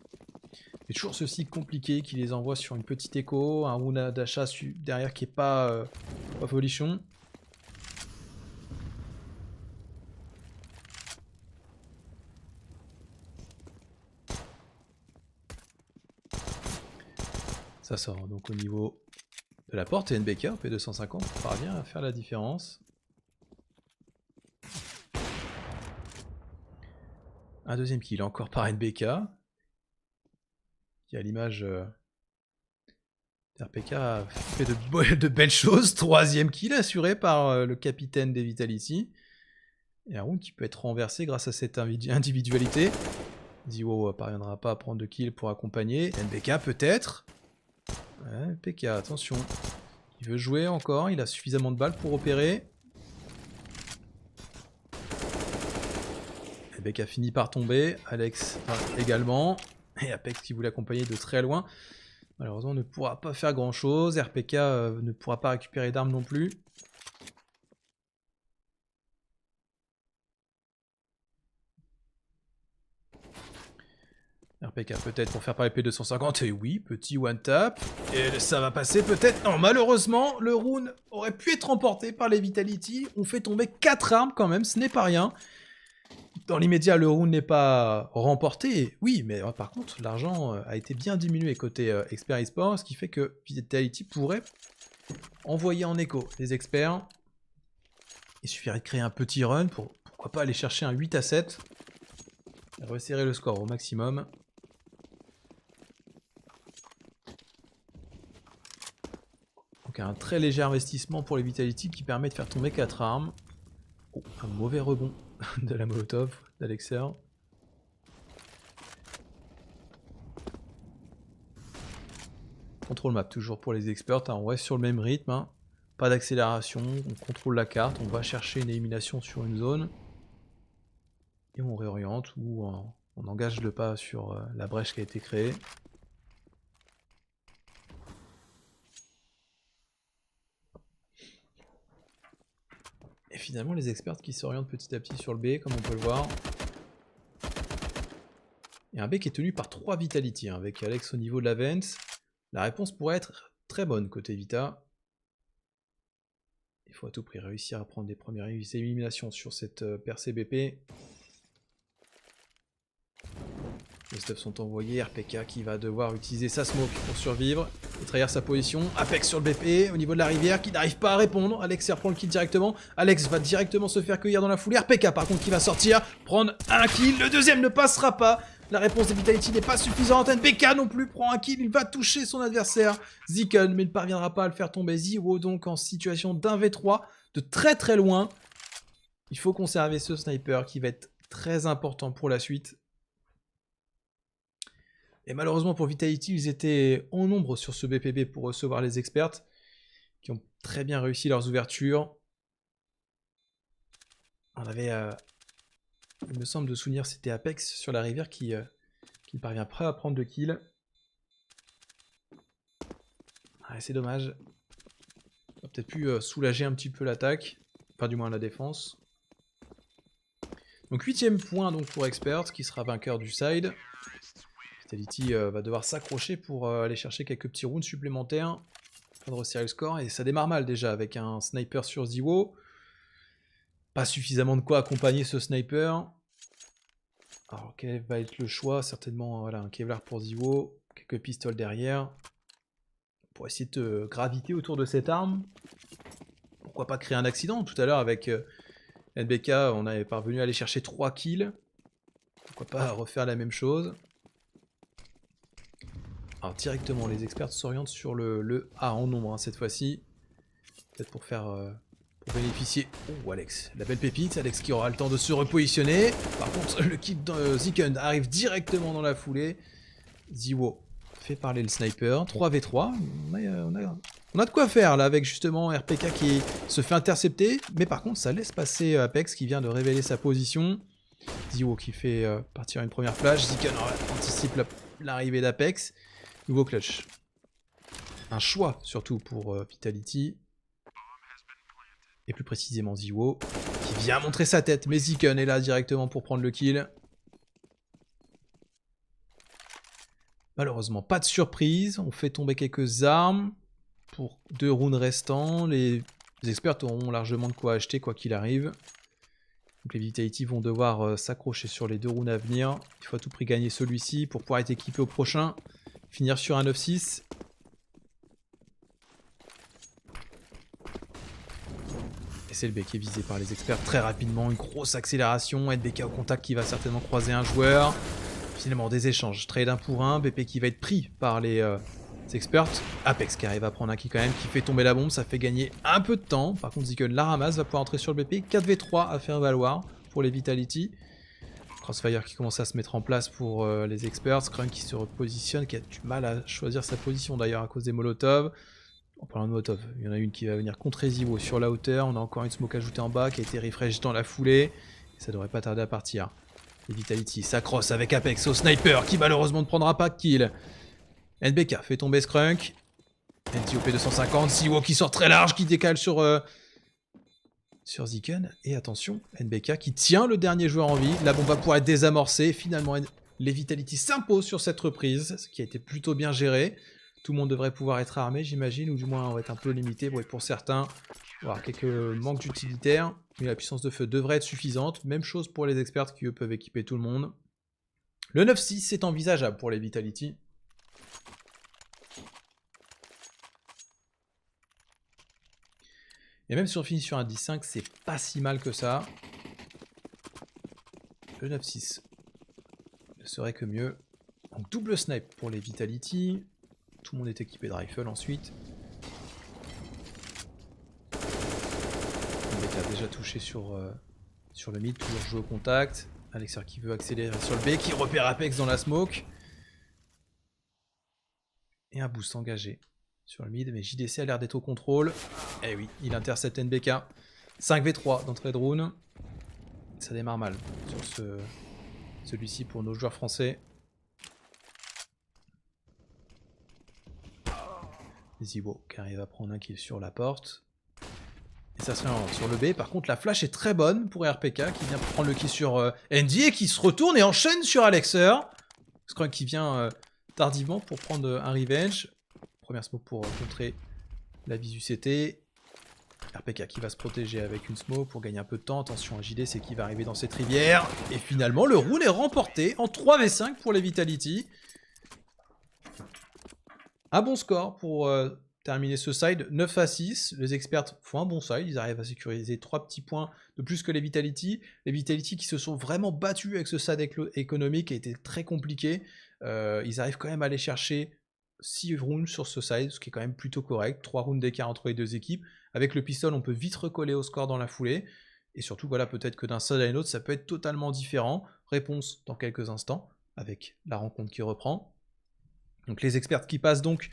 C'est toujours ce cycle compliqué qui les envoie sur une petite écho, un round d'achat derrière qui est pas folichon. Ça sort donc au niveau de la porte et NBK au P250 parvient à faire la différence. Un deuxième kill encore par NBK. Qui à l'image RPK a fait de belles choses. 3e kill assuré par le capitaine des Vitality. Et un round qui peut être renversé grâce à cette individualité. Ziwo parviendra pas à prendre de kill pour accompagner. NBK peut-être. Ouais, PK, attention. Il veut jouer encore, il a suffisamment de balles pour opérer. NBK finit par tomber, Alex également. Et Apex qui voulait accompagner de très loin. Malheureusement, on ne pourra pas faire grand chose. RPK ne pourra pas récupérer d'armes non plus. RPK peut-être pour faire par épée 250. Et oui, petit one tap. Et ça va passer peut-être. Non, malheureusement, le round aurait pu être remporté par les Vitality. On fait tomber 4 armes quand même, ce n'est pas rien. Dans l'immédiat, le round n'est pas remporté. Oui, mais par contre, l'argent a été bien diminué côté Expert eSport, ce qui fait que Vitality pourrait envoyer en écho les experts. Il suffirait de créer un petit run pour, pourquoi pas, aller chercher un 8 à 7. Resserrer le score au maximum. Donc un très léger investissement pour les Vitality qui permet de faire tomber 4 armes. Oh, un mauvais rebond de la Molotov d'Alexer. Contrôle map toujours pour les experts, hein. On reste sur le même rythme, hein. Pas d'accélération, on contrôle la carte, on va chercher une élimination sur une zone. Et on réoriente ou on engage le pas sur la brèche qui a été créée. Et finalement les experts qui s'orientent petit à petit sur le B, comme on peut le voir. Et un B qui est tenu par 3 Vitality, hein, avec Alex au niveau de la Vence. La réponse pourrait être très bonne côté Vita. Il faut à tout prix réussir à prendre des premières éliminations sur cette percée BP. Les stuffs sont envoyés, RPK qui va devoir utiliser sa smoke pour survivre et trahir sa position. Apex sur le BP au niveau de la rivière qui n'arrive pas à répondre. Alex reprend le kill directement. Alex va directement se faire cueillir dans la foulée. RPK par contre qui va sortir, prendre un kill. Le deuxième ne passera pas. La réponse des Vitality n'est pas suffisante. NBK non plus prend un kill. Il va toucher son adversaire. Ziken, mais il ne parviendra pas à le faire tomber. Ziwo donc en situation d'1v3 de très très loin. Il faut conserver ce sniper qui va être très important pour la suite. Et malheureusement pour Vitality, ils étaient en nombre sur ce BPB pour recevoir les experts, qui ont très bien réussi leurs ouvertures. On avait, il me semble de souvenir, c'était Apex sur la rivière qui parvient pas à prendre de kill. Ah, c'est dommage. On a peut-être pu soulager un petit peu l'attaque, enfin du moins la défense. Donc 8ème point donc pour Expert, qui sera vainqueur du side. Vitality va devoir s'accrocher pour aller chercher quelques petits rounds supplémentaires afin de resserrer le score. Et ça démarre mal déjà avec un sniper sur Ziwo. Pas suffisamment de quoi accompagner ce sniper. Alors quel va être le choix? Certainement voilà, un Kevlar pour Ziwo, quelques pistoles derrière. Pour essayer de graviter autour de cette arme. Pourquoi pas créer un accident? Tout à l'heure avec NBK, on avait parvenu à aller chercher 3 kills. Pourquoi pas refaire la même chose? Alors directement, les experts s'orientent sur le A en nombre hein, cette fois-ci. Peut-être pour faire... pour bénéficier... Oh, Alex, la belle pépite. Alex qui aura le temps de se repositionner. Par contre, le kill de Ziken arrive directement dans la foulée. Ziwo fait parler le sniper. 3v3. On a de quoi faire là avec justement RPK qui se fait intercepter. Mais par contre, ça laisse passer Apex qui vient de révéler sa position. Ziwo qui fait partir une première flash. Ziken anticipe l'arrivée d'Apex. Nouveau clutch. Un choix surtout pour Vitality. Et plus précisément Ziwo qui vient montrer sa tête. Mais Ziken est là directement pour prendre le kill. Malheureusement pas de surprise. On fait tomber quelques armes. Pour 2 rounds restants. Les experts auront largement de quoi acheter quoi qu'il arrive. Donc les Vitality vont devoir s'accrocher sur les 2 rounds à venir. Il faut à tout prix gagner celui-ci pour pouvoir être équipé au prochain. Finir sur un 9-6. Et c'est le B qui est visé par les experts très rapidement. Une grosse accélération. NBK au contact qui va certainement croiser un joueur. Finalement des échanges. Trade 1 pour 1. BP qui va être pris par les experts. Apex qui arrive à prendre un kill quand même. Qui fait tomber la bombe. Ça fait gagner un peu de temps. Par contre Ziken la ramasse. Va pouvoir entrer sur le BP. 4v3 à faire valoir pour les Vitality. Crossfire qui commence à se mettre en place pour les experts. Scrunk qui se repositionne, qui a du mal à choisir sa position d'ailleurs à cause des Molotov. En parlant de Molotov, il y en a une qui va venir contre Zivo sur la hauteur. On a encore une smoke ajoutée en bas qui a été refresh dans la foulée. Et ça devrait pas tarder à partir. Et Vitality s'accroche avec Apex au sniper qui malheureusement ne prendra pas de kill. NBK fait tomber Scrunk. NTOP 250, Zivo qui sort très large, qui décale sur Ziken. Et attention, NBK qui tient le dernier joueur en vie. La bombe va pouvoir être désamorcée. Finalement, les Vitality s'imposent sur cette reprise, ce qui a été plutôt bien géré. Tout le monde devrait pouvoir être armé, j'imagine, ou du moins on va être un peu limité. Bon, et pour certains, il va y avoir quelques manques d'utilitaires, mais la puissance de feu devrait être suffisante. Même chose pour les experts qui, eux, peuvent équiper tout le monde. Le 9-6, c'est envisageable pour les Vitality. Et même si on finit sur un 10-5, c'est pas si mal que ça. Le 9-6 ne serait que mieux. Donc double snipe pour les Vitality. Tout le monde est équipé de rifle ensuite. Le mec a déjà touché sur le mid, toujours joué au contact. Alexer qui veut accélérer sur le B, qui repère Apex dans la smoke. Et un boost engagé sur le mid, mais JDC a l'air d'être au contrôle. Eh oui, il intercepte NBK. 5v3 d'entrée de rune. Ça démarre mal sur celui-ci pour nos joueurs français. Zibo qui arrive à prendre un kill sur la porte. Et ça serait sur le B. Par contre, la flash est très bonne pour RPK qui vient prendre le kill sur Andy et qui se retourne et enchaîne sur Alexer. Scrunk qui vient tardivement pour prendre un revenge. Première smoke pour contrer la visu CT. RPK qui va se protéger avec une smoke pour gagner un peu de temps. Attention à JD, c'est qui va arriver dans cette rivière. Et finalement, le round est remporté en 3v5 pour les Vitality. Un bon score pour terminer ce side, 9-6. Les experts font un bon side, ils arrivent à sécuriser 3 petits points de plus que les Vitality. Les Vitality qui se sont vraiment battus avec ce side économique qui a été très compliqué. Ils arrivent quand même à aller chercher 6 rounds sur ce side, ce qui est quand même plutôt correct. 3 rounds d'écart entre les deux équipes. Avec le pistol, on peut vite recoller au score dans la foulée. Et surtout, voilà, peut-être que d'un side à un autre, ça peut être totalement différent. Réponse dans quelques instants, avec la rencontre qui reprend. Donc les experts qui passent donc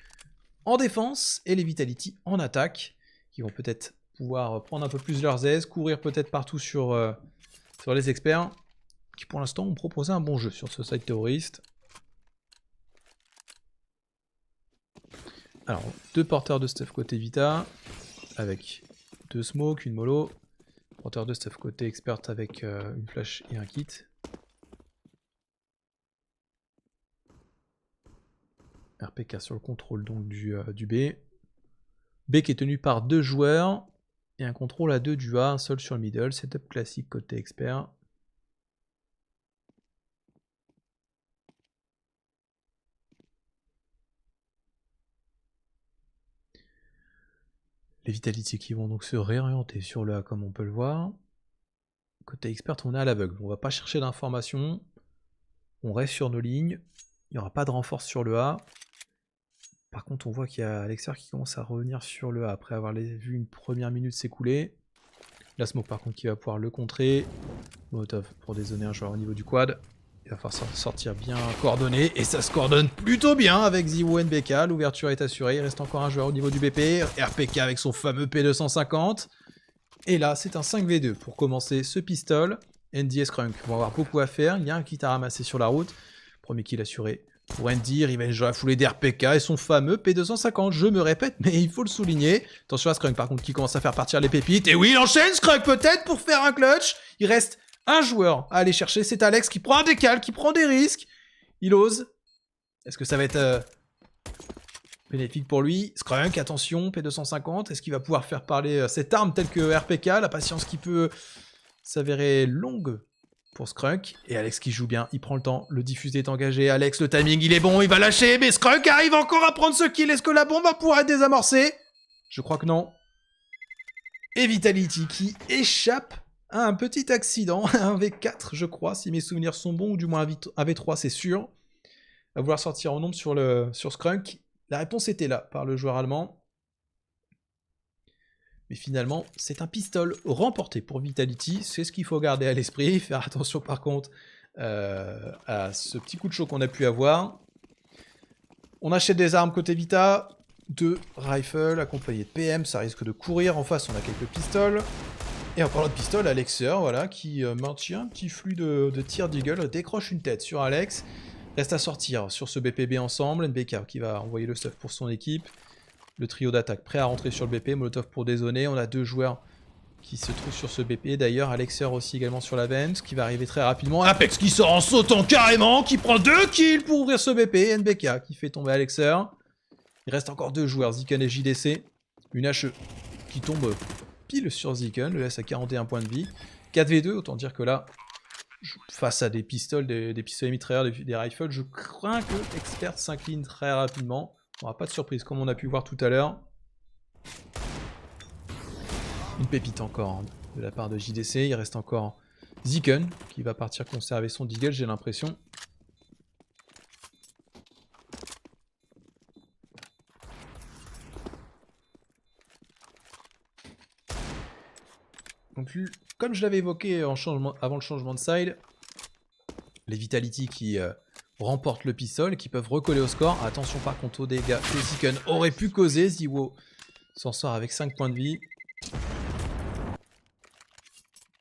en défense et les Vitality en attaque, qui vont peut-être pouvoir prendre un peu plus leurs aises, courir peut-être partout sur les experts, qui pour l'instant ont proposé un bon jeu sur ce site terroriste. Alors, 2 porteurs de stuff côté Vita, avec 2 smokes, une mollo. Porteur de stuff côté expert avec une flash et un kit. RPK sur le contrôle donc du B. B qui est tenu par 2 joueurs. Et un contrôle à 2 du A, un seul sur le middle. Setup classique côté expert. Les Vitality qui vont donc se réorienter sur le A comme on peut le voir. Côté expert, on est à l'aveugle. On va pas chercher d'informations. On reste sur nos lignes. Il n'y aura pas de renfort sur le A. Par contre, on voit qu'il y a Alexer qui commence à revenir sur le A après avoir vu une première minute s'écouler. La smoke par contre qui va pouvoir le contrer. Molotov pour dézoner un joueur au niveau du quad. Il va falloir sortir bien coordonné. Et ça se coordonne plutôt bien avec Ziwo NBK. L'ouverture est assurée. Il reste encore un joueur au niveau du BP. RPK avec son fameux P250. Et là, c'est un 5v2 pour commencer ce pistol. Andy et Scrunk vont avoir beaucoup à faire. Il y a un kit à ramasser sur la route. Premier kill assuré pour Andy. Revenge dans la foulée d'RPK et son fameux P250. Je me répète, mais il faut le souligner. Attention à Scrunk par contre qui commence à faire partir les pépites. Et oui, il enchaîne Scrunk peut-être pour faire un clutch. Il reste un joueur à aller chercher. C'est Alex qui prend un décal, qui prend des risques. Il ose. Est-ce que ça va être bénéfique pour lui? Scrunk, attention, P250. Est-ce qu'il va pouvoir faire parler cette arme telle que RPK? La patience qui peut s'avérer longue pour Scrunk. Et Alex qui joue bien, il prend le temps. Le diffusé est engagé. Alex, le timing, il est bon, il va lâcher. Mais Scrunk arrive encore à prendre ce kill. Est-ce que la bombe va pouvoir être désamorcée? Je crois que non. Et Vitality qui échappe à un petit accident. Un V4, je crois, si mes souvenirs sont bons. Ou du moins un V3, c'est sûr. À vouloir sortir en nombre sur Scrunk. La réponse était là par le joueur allemand. Mais finalement, c'est un pistol remporté pour Vitality. C'est ce qu'il faut garder à l'esprit. Faire attention par contre à ce petit coup de chaud qu'on a pu avoir. On achète des armes côté Vita, 2 rifles accompagnés de PM, ça risque de courir. En face, on a quelques pistoles. Et en parlant de pistoles, Alexer, voilà, qui maintient un petit flux de tir d'Eagle, décroche une tête sur Alex. Reste à sortir sur ce BPB ensemble. NBK qui va envoyer le stuff pour son équipe. Le trio d'attaque prêt à rentrer sur le BP. Molotov pour dézoner. On a 2 joueurs qui se trouvent sur ce BP. D'ailleurs, Alexer aussi également sur la vente, qui va arriver très rapidement. Apex qui sort en sautant carrément, qui prend 2 kills pour ouvrir ce BP. NBK qui fait tomber Alexer. Il reste encore 2 joueurs, Ziken et JDC. Une HE qui tombe pile sur Ziken, le laisse à 41 points de vie. 4v2, autant dire que là, face à des pistoles, des pistolets mitrailleurs, des rifles, je crains que Expert s'incline très rapidement. On n'aura pas de surprise comme on a pu voir tout à l'heure. Une pépite encore de la part de JDC. Il reste encore Ziken qui va partir conserver son deagle, j'ai l'impression. Donc, comme je l'avais évoqué avant le changement de side, les Vitality qui remportent le pistol, qui peuvent recoller au score. Attention par contre aux dégâts que Ziken aurait pu causer. Ziwo s'en sort avec 5 points de vie.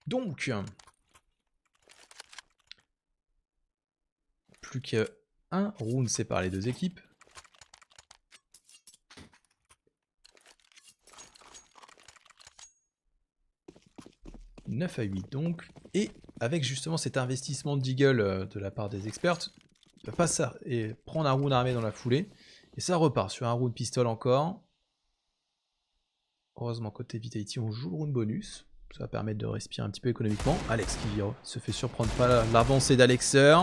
Donc, plus qu'un round sépare les deux équipes. « 9 à 8 donc, et avec justement cet investissement de Deagle de la part des experts, il va pas ça et prendre un round armé dans la foulée, et ça repart sur un round pistol encore. Heureusement côté Vitality on joue le round bonus, ça va permettre de respirer un petit peu économiquement. Alex qui se fait surprendre par l'avancée d'Alexer.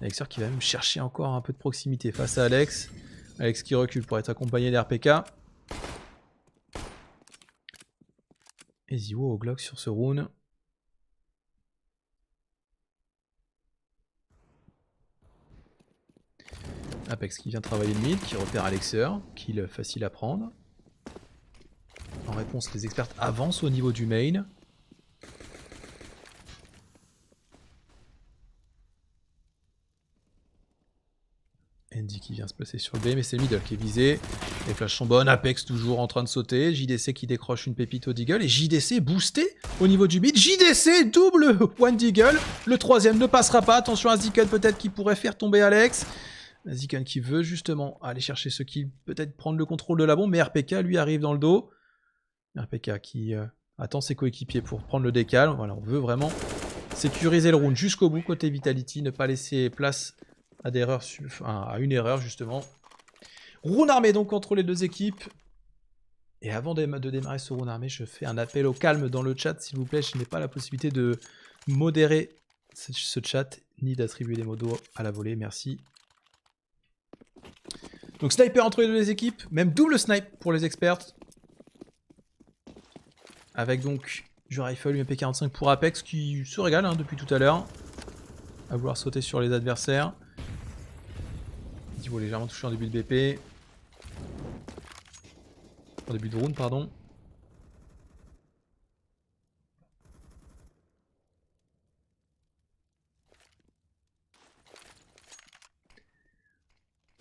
Alexer qui va même chercher encore un peu de proximité face à Alex. Alex qui recule pour être accompagné d'RPK. Et Ziwo au Glock sur ce round. Apex qui vient travailler le mid, qui repère Alexer, kill facile à prendre. En réponse, les experts avancent au niveau du main. Andy qui vient se placer sur le B, mais c'est le middle qui est visé. Les flashs sont bonnes, Apex toujours en train de sauter. JDC qui décroche une pépite au Deagle. Et JDC boosté au niveau du mid. JDC double one Deagle. Le troisième ne passera pas. Attention à Ziken peut-être qui pourrait faire tomber Alex. Ziken qui veut justement aller chercher ce kill, peut-être prendre le contrôle de la bombe. Mais RPK lui arrive dans le dos. RPK qui attend ses coéquipiers pour prendre le décal. Voilà, on veut vraiment sécuriser le round jusqu'au bout côté Vitality. Ne pas laisser place à une erreur justement. Round armé donc entre les deux équipes. Et avant de démarrer ce round armé, je fais un appel au calme dans le chat, s'il vous plaît. Je n'ai pas la possibilité de modérer ce chat, ni d'attribuer des modos à la volée, merci. Donc sniper entre les deux équipes, même double snipe pour les experts. Avec donc du rifle UMP45 pour Apex qui se régale depuis tout à l'heure. À vouloir sauter sur les adversaires. Ziwo légèrement touché en début de BP. En début de round, pardon.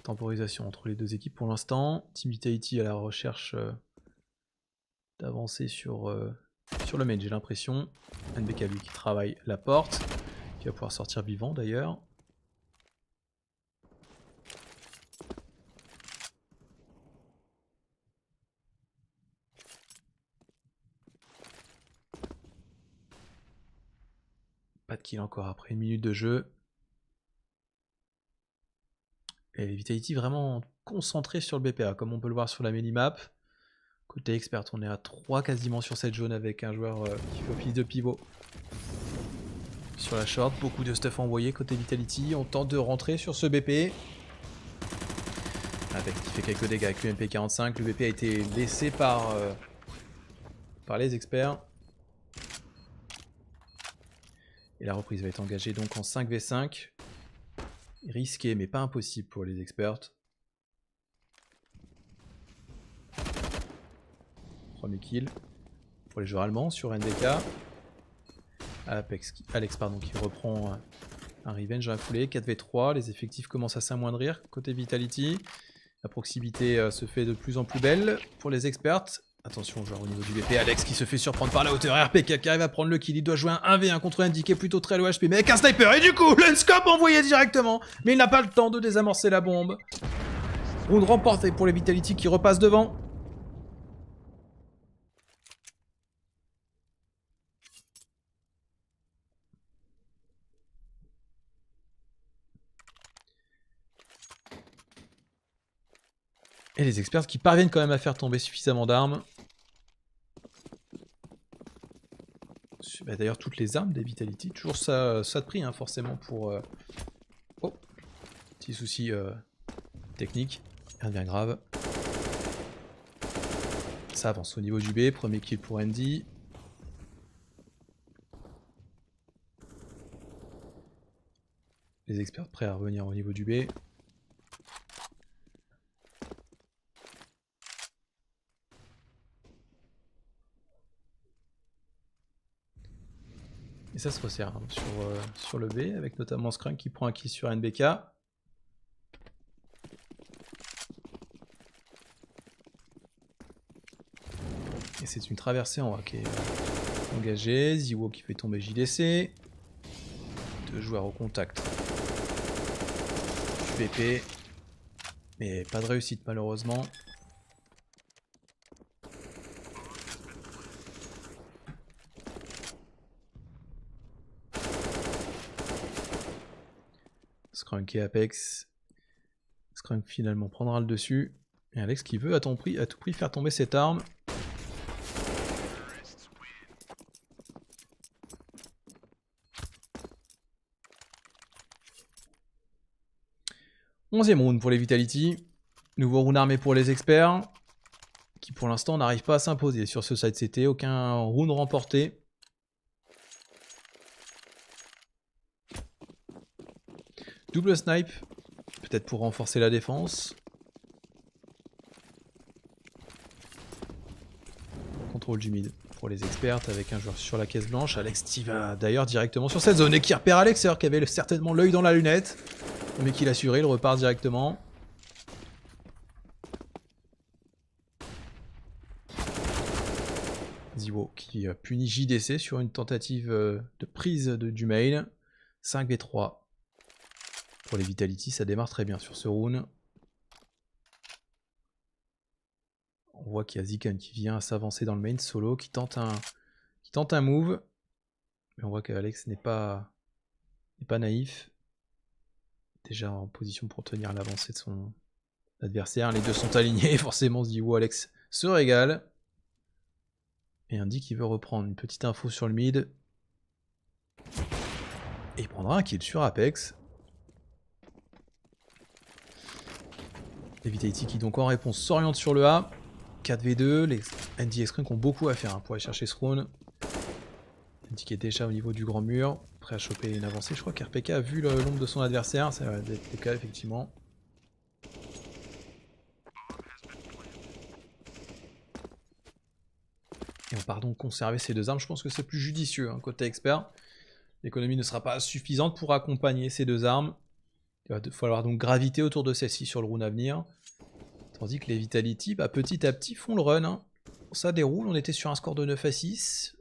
Temporisation entre les deux équipes pour l'instant. Team Vitality à la recherche d'avancer sur le main, j'ai l'impression. NBK lui qui travaille la porte. Qui va pouvoir sortir vivant d'ailleurs. Pas de kill encore après une minute de jeu. Et Vitality vraiment concentré sur le BPA, comme on peut le voir sur la minimap. Côté expert, on est à 3 quasiment sur cette zone avec un joueur qui fait office de pivot. Sur la short, beaucoup de stuff envoyé côté Vitality. On tente de rentrer sur ce BP. Avec qui fait quelques dégâts avec le MP45. Le BP a été laissé par les experts. Et la reprise va être engagée donc en 5v5. Risqué mais pas impossible pour les experts. Premier kill pour les joueurs allemands sur NDK. Alex qui reprend Un revenge à la foulée, 4v3, les effectifs commencent à s'amoindrir côté Vitality. La proximité se fait de plus en plus belle pour les experts. Attention, genre au niveau du BP, Alex qui se fait surprendre par la hauteur, RPK qui arrive à prendre le kill, il doit jouer un 1v1 contre un indiqué plutôt très low HP, mais avec un sniper, et du coup, le scope envoyé directement, mais il n'a pas le temps de désamorcer la bombe. Round remporté pour les Vitality qui repassent devant. Et les experts qui parviennent quand même à faire tomber suffisamment d'armes. Bah, d'ailleurs, toutes les armes des Vitality, toujours ça de prix, hein, forcément, pour... Oh, petit souci technique, rien de bien grave. Ça avance au niveau du B, premier kill pour Andy. Les experts prêts à revenir au niveau du B. Et ça se resserre hein, sur le B, avec notamment Scrunk qui prend un kill sur NBK. Et c'est une traversée en A qui est engagée. Ziwo qui fait tomber JDC. Deux joueurs au contact. Du BP. Mais pas de réussite malheureusement. Scrunk et Apex. Scrunk finalement prendra le dessus. Et Alex qui veut à tout prix faire tomber cette arme. Onzième round pour les Vitality. Nouveau round armé pour les experts. Qui pour l'instant n'arrive pas à s'imposer sur ce side CT. Aucun round remporté. Double snipe. Peut-être pour renforcer la défense. Contrôle du mid pour les experts avec un joueur sur la caisse blanche. Alex qui va d'ailleurs directement sur cette zone et qui repère Alexer qui avait certainement l'œil dans la lunette. Mais qui l'assurait, il repart directement. Ziwo qui punit JDC sur une tentative de prise du mail. 5v3 pour les Vitality, ça démarre très bien sur ce round. On voit qu'il y a Zikan qui vient s'avancer dans le main solo, qui tente un move. Mais on voit qu'Alex n'est pas naïf. Déjà en position pour tenir l'avancée de son adversaire. Les deux sont alignés, forcément Ziwo Alex se régale. Et Andy qui veut reprendre une petite info sur le mid. Et il prendra un kill sur Apex. Les Vitality qui donc en réponse s'orientent sur le A. 4v2, les Andy et Scrunk ont beaucoup à faire hein, pour aller chercher ce round. Andy qui est déjà au niveau du grand mur, prêt à choper une avancée. Je crois qu'RPK a vu l'ombre de son adversaire, ça va être le cas effectivement. Et on part donc conserver ces deux armes, je pense que c'est plus judicieux hein, côté expert. L'économie ne sera pas suffisante pour accompagner ces deux armes. Il va falloir donc graviter autour de celle-ci sur le round à venir. Tandis que les Vitality, bah, petit à petit, font le run. Hein. Ça déroule, on était sur un score de 9-6.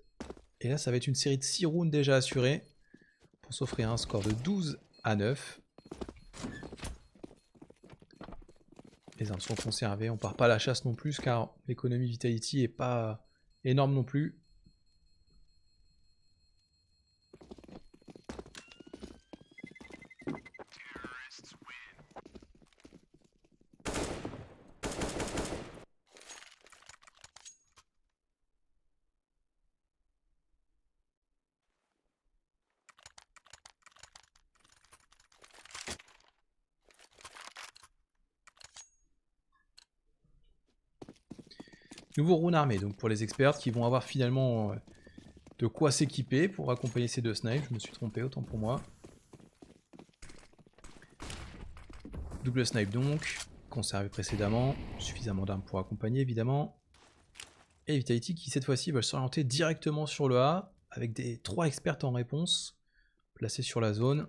Et là, ça va être une série de 6 rounds déjà assurés. Pour s'offrir un score de 12-9. Les armes sont conservées, on part pas à la chasse non plus, car l'économie Vitality est pas énorme non plus. Nouveau round armé donc pour les experts qui vont avoir finalement de quoi s'équiper pour accompagner ces deux snipes. Je me suis trompé, autant pour moi. Double snipe donc, conservé précédemment, suffisamment d'armes pour accompagner évidemment. Et Vitality qui cette fois-ci veulent s'orienter directement sur le A avec des 3 experts en réponse placés sur la zone.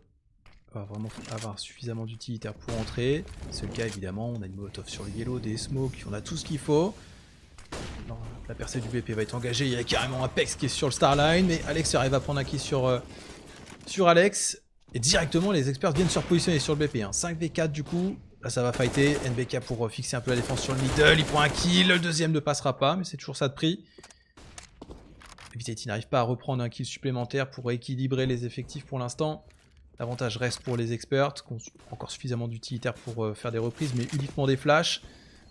va vraiment avoir suffisamment d'utilitaires pour entrer. C'est le cas évidemment, on a une molotov sur le yellow, des smokes, on a tout ce qu'il faut. Non, la percée du BP va être engagée, il y a carrément Apex qui est sur le Starline, mais Alex arrive à prendre un kill sur Alex. Et directement les experts viennent se repositionner sur le BP. 5v4 du coup, là ça va fighter. NBK pour fixer un peu la défense sur le middle, il prend un kill, le deuxième ne passera pas, mais c'est toujours ça de prix. Vitality n'arrive pas à reprendre un kill supplémentaire pour équilibrer les effectifs pour l'instant. L'avantage reste pour les experts, qui ont encore suffisamment d'utilitaires pour faire des reprises, mais uniquement des flashs.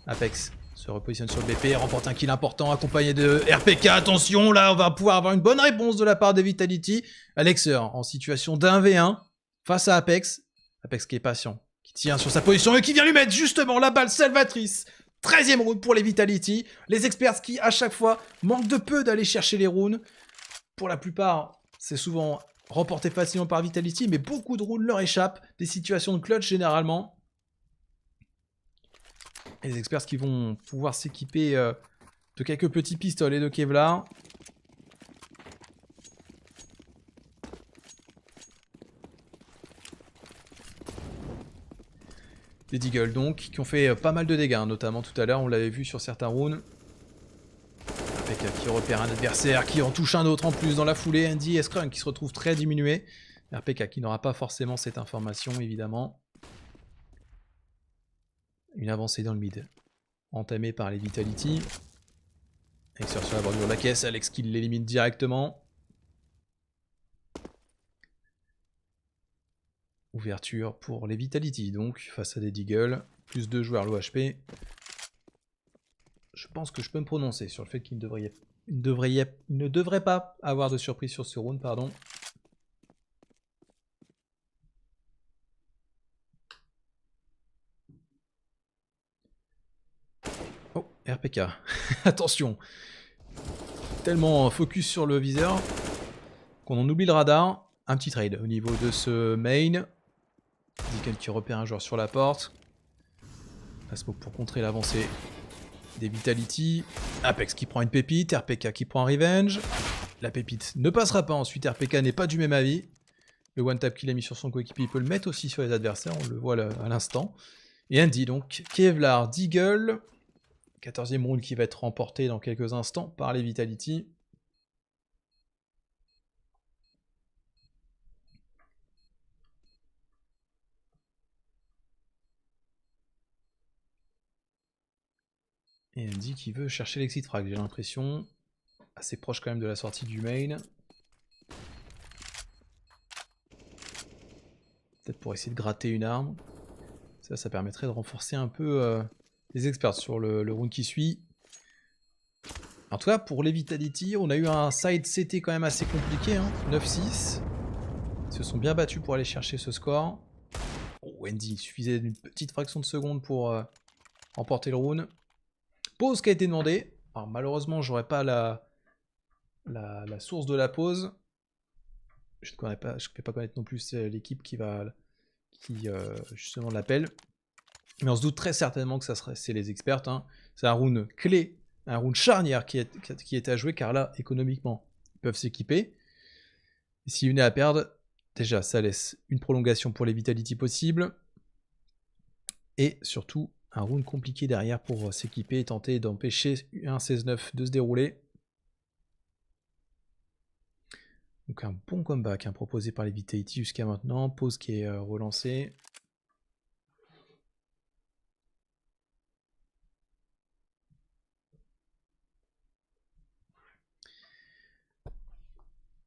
Apex se repositionne sur le BP, remporte un kill important, accompagné de RPK. Attention, là, on va pouvoir avoir une bonne réponse de la part de Vitality. Alexer en situation d'1v1 face à Apex. Apex qui est patient, qui tient sur sa position et qui vient lui mettre justement la balle salvatrice. 13e round pour les Vitality. Les experts qui, à chaque fois, manquent de peu d'aller chercher les rounds. Pour la plupart, c'est souvent remporté facilement par Vitality, mais beaucoup de rounds leur échappent. Des situations de clutch généralement. Et les experts qui vont pouvoir s'équiper de quelques petits pistolets de Kevlar. Des Deagles donc, qui ont fait pas mal de dégâts, hein, notamment tout à l'heure, on l'avait vu sur certains rounds. RPK qui repère un adversaire, qui en touche un autre en plus dans la foulée. Andy et Scrunk qui se retrouvent très diminués. RPK qui n'aura pas forcément cette information, évidemment. Une avancée dans le mid, entamée par les Vitality. Alex sur la bordure de la caisse, Alex qui l'élimine directement. Ouverture pour les Vitality, donc, face à des Deagles. Plus 2 joueurs low HP. Je pense que je peux me prononcer sur le fait qu'il ne devrait pas avoir de surprise sur ce round, pardon. Oh, RPK. Attention. Tellement focus sur le viseur qu'on en oublie le radar. Un petit trade au niveau de ce main. Deagle qui repère un joueur sur la porte. La smoke pour contrer l'avancée des Vitality. Apex qui prend une pépite. RPK qui prend un revenge. La pépite ne passera pas ensuite. RPK n'est pas du même avis. Le one tap qu'il a mis sur son coéquipier, il peut le mettre aussi sur les adversaires. On le voit à l'instant. Et Andy donc. Kevlar, Deagle. 14e round qui va être remporté dans quelques instants par les Vitality. Et Andy qui veut chercher l'exit frag, j'ai l'impression. Assez proche quand même de la sortie du main. Peut-être pour essayer de gratter une arme. Ça permettrait de renforcer un peu les experts sur le round qui suit. En tout cas, pour les Vitality, on a eu un side CT quand même assez compliqué. 9-6. Ils se sont bien battus pour aller chercher ce score. Oh, Andy, il suffisait d'une petite fraction de seconde pour remporter le round. Pause qui a été demandée. Alors malheureusement, j'aurais pas la source de la pause. Je ne peux pas connaître non plus l'équipe qui justement l'appelle. Mais on se doute très certainement que c'est les experts. C'est un round clé, un round charnière qui est à jouer, car là, économiquement, ils peuvent s'équiper. Et s'il y en a à perdre, déjà, ça laisse une prolongation pour les Vitality possible. Et surtout, un round compliqué derrière pour s'équiper et tenter d'empêcher un 16-9 de se dérouler. Donc un bon comeback proposé par les Vitality jusqu'à maintenant. Pause qui est relancée.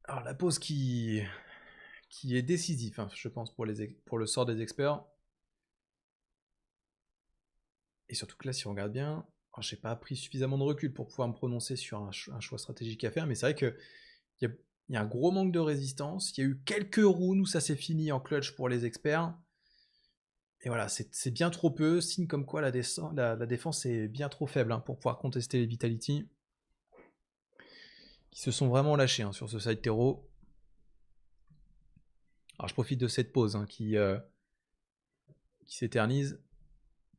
Alors la pause qui est décisive, je pense, pour le sort des experts. Et surtout que là, si on regarde bien, j'ai pas pris suffisamment de recul pour pouvoir me prononcer sur un choix stratégique à faire, mais c'est vrai qu'il y a un gros manque de résistance. Il y a eu quelques rounds où ça s'est fini en clutch pour les experts. Et voilà, c'est bien trop peu, signe comme quoi la défense est bien trop faible pour pouvoir contester les Vitality. Qui se sont vraiment lâchés sur ce side terreau. Alors je profite de cette pause qui s'éternise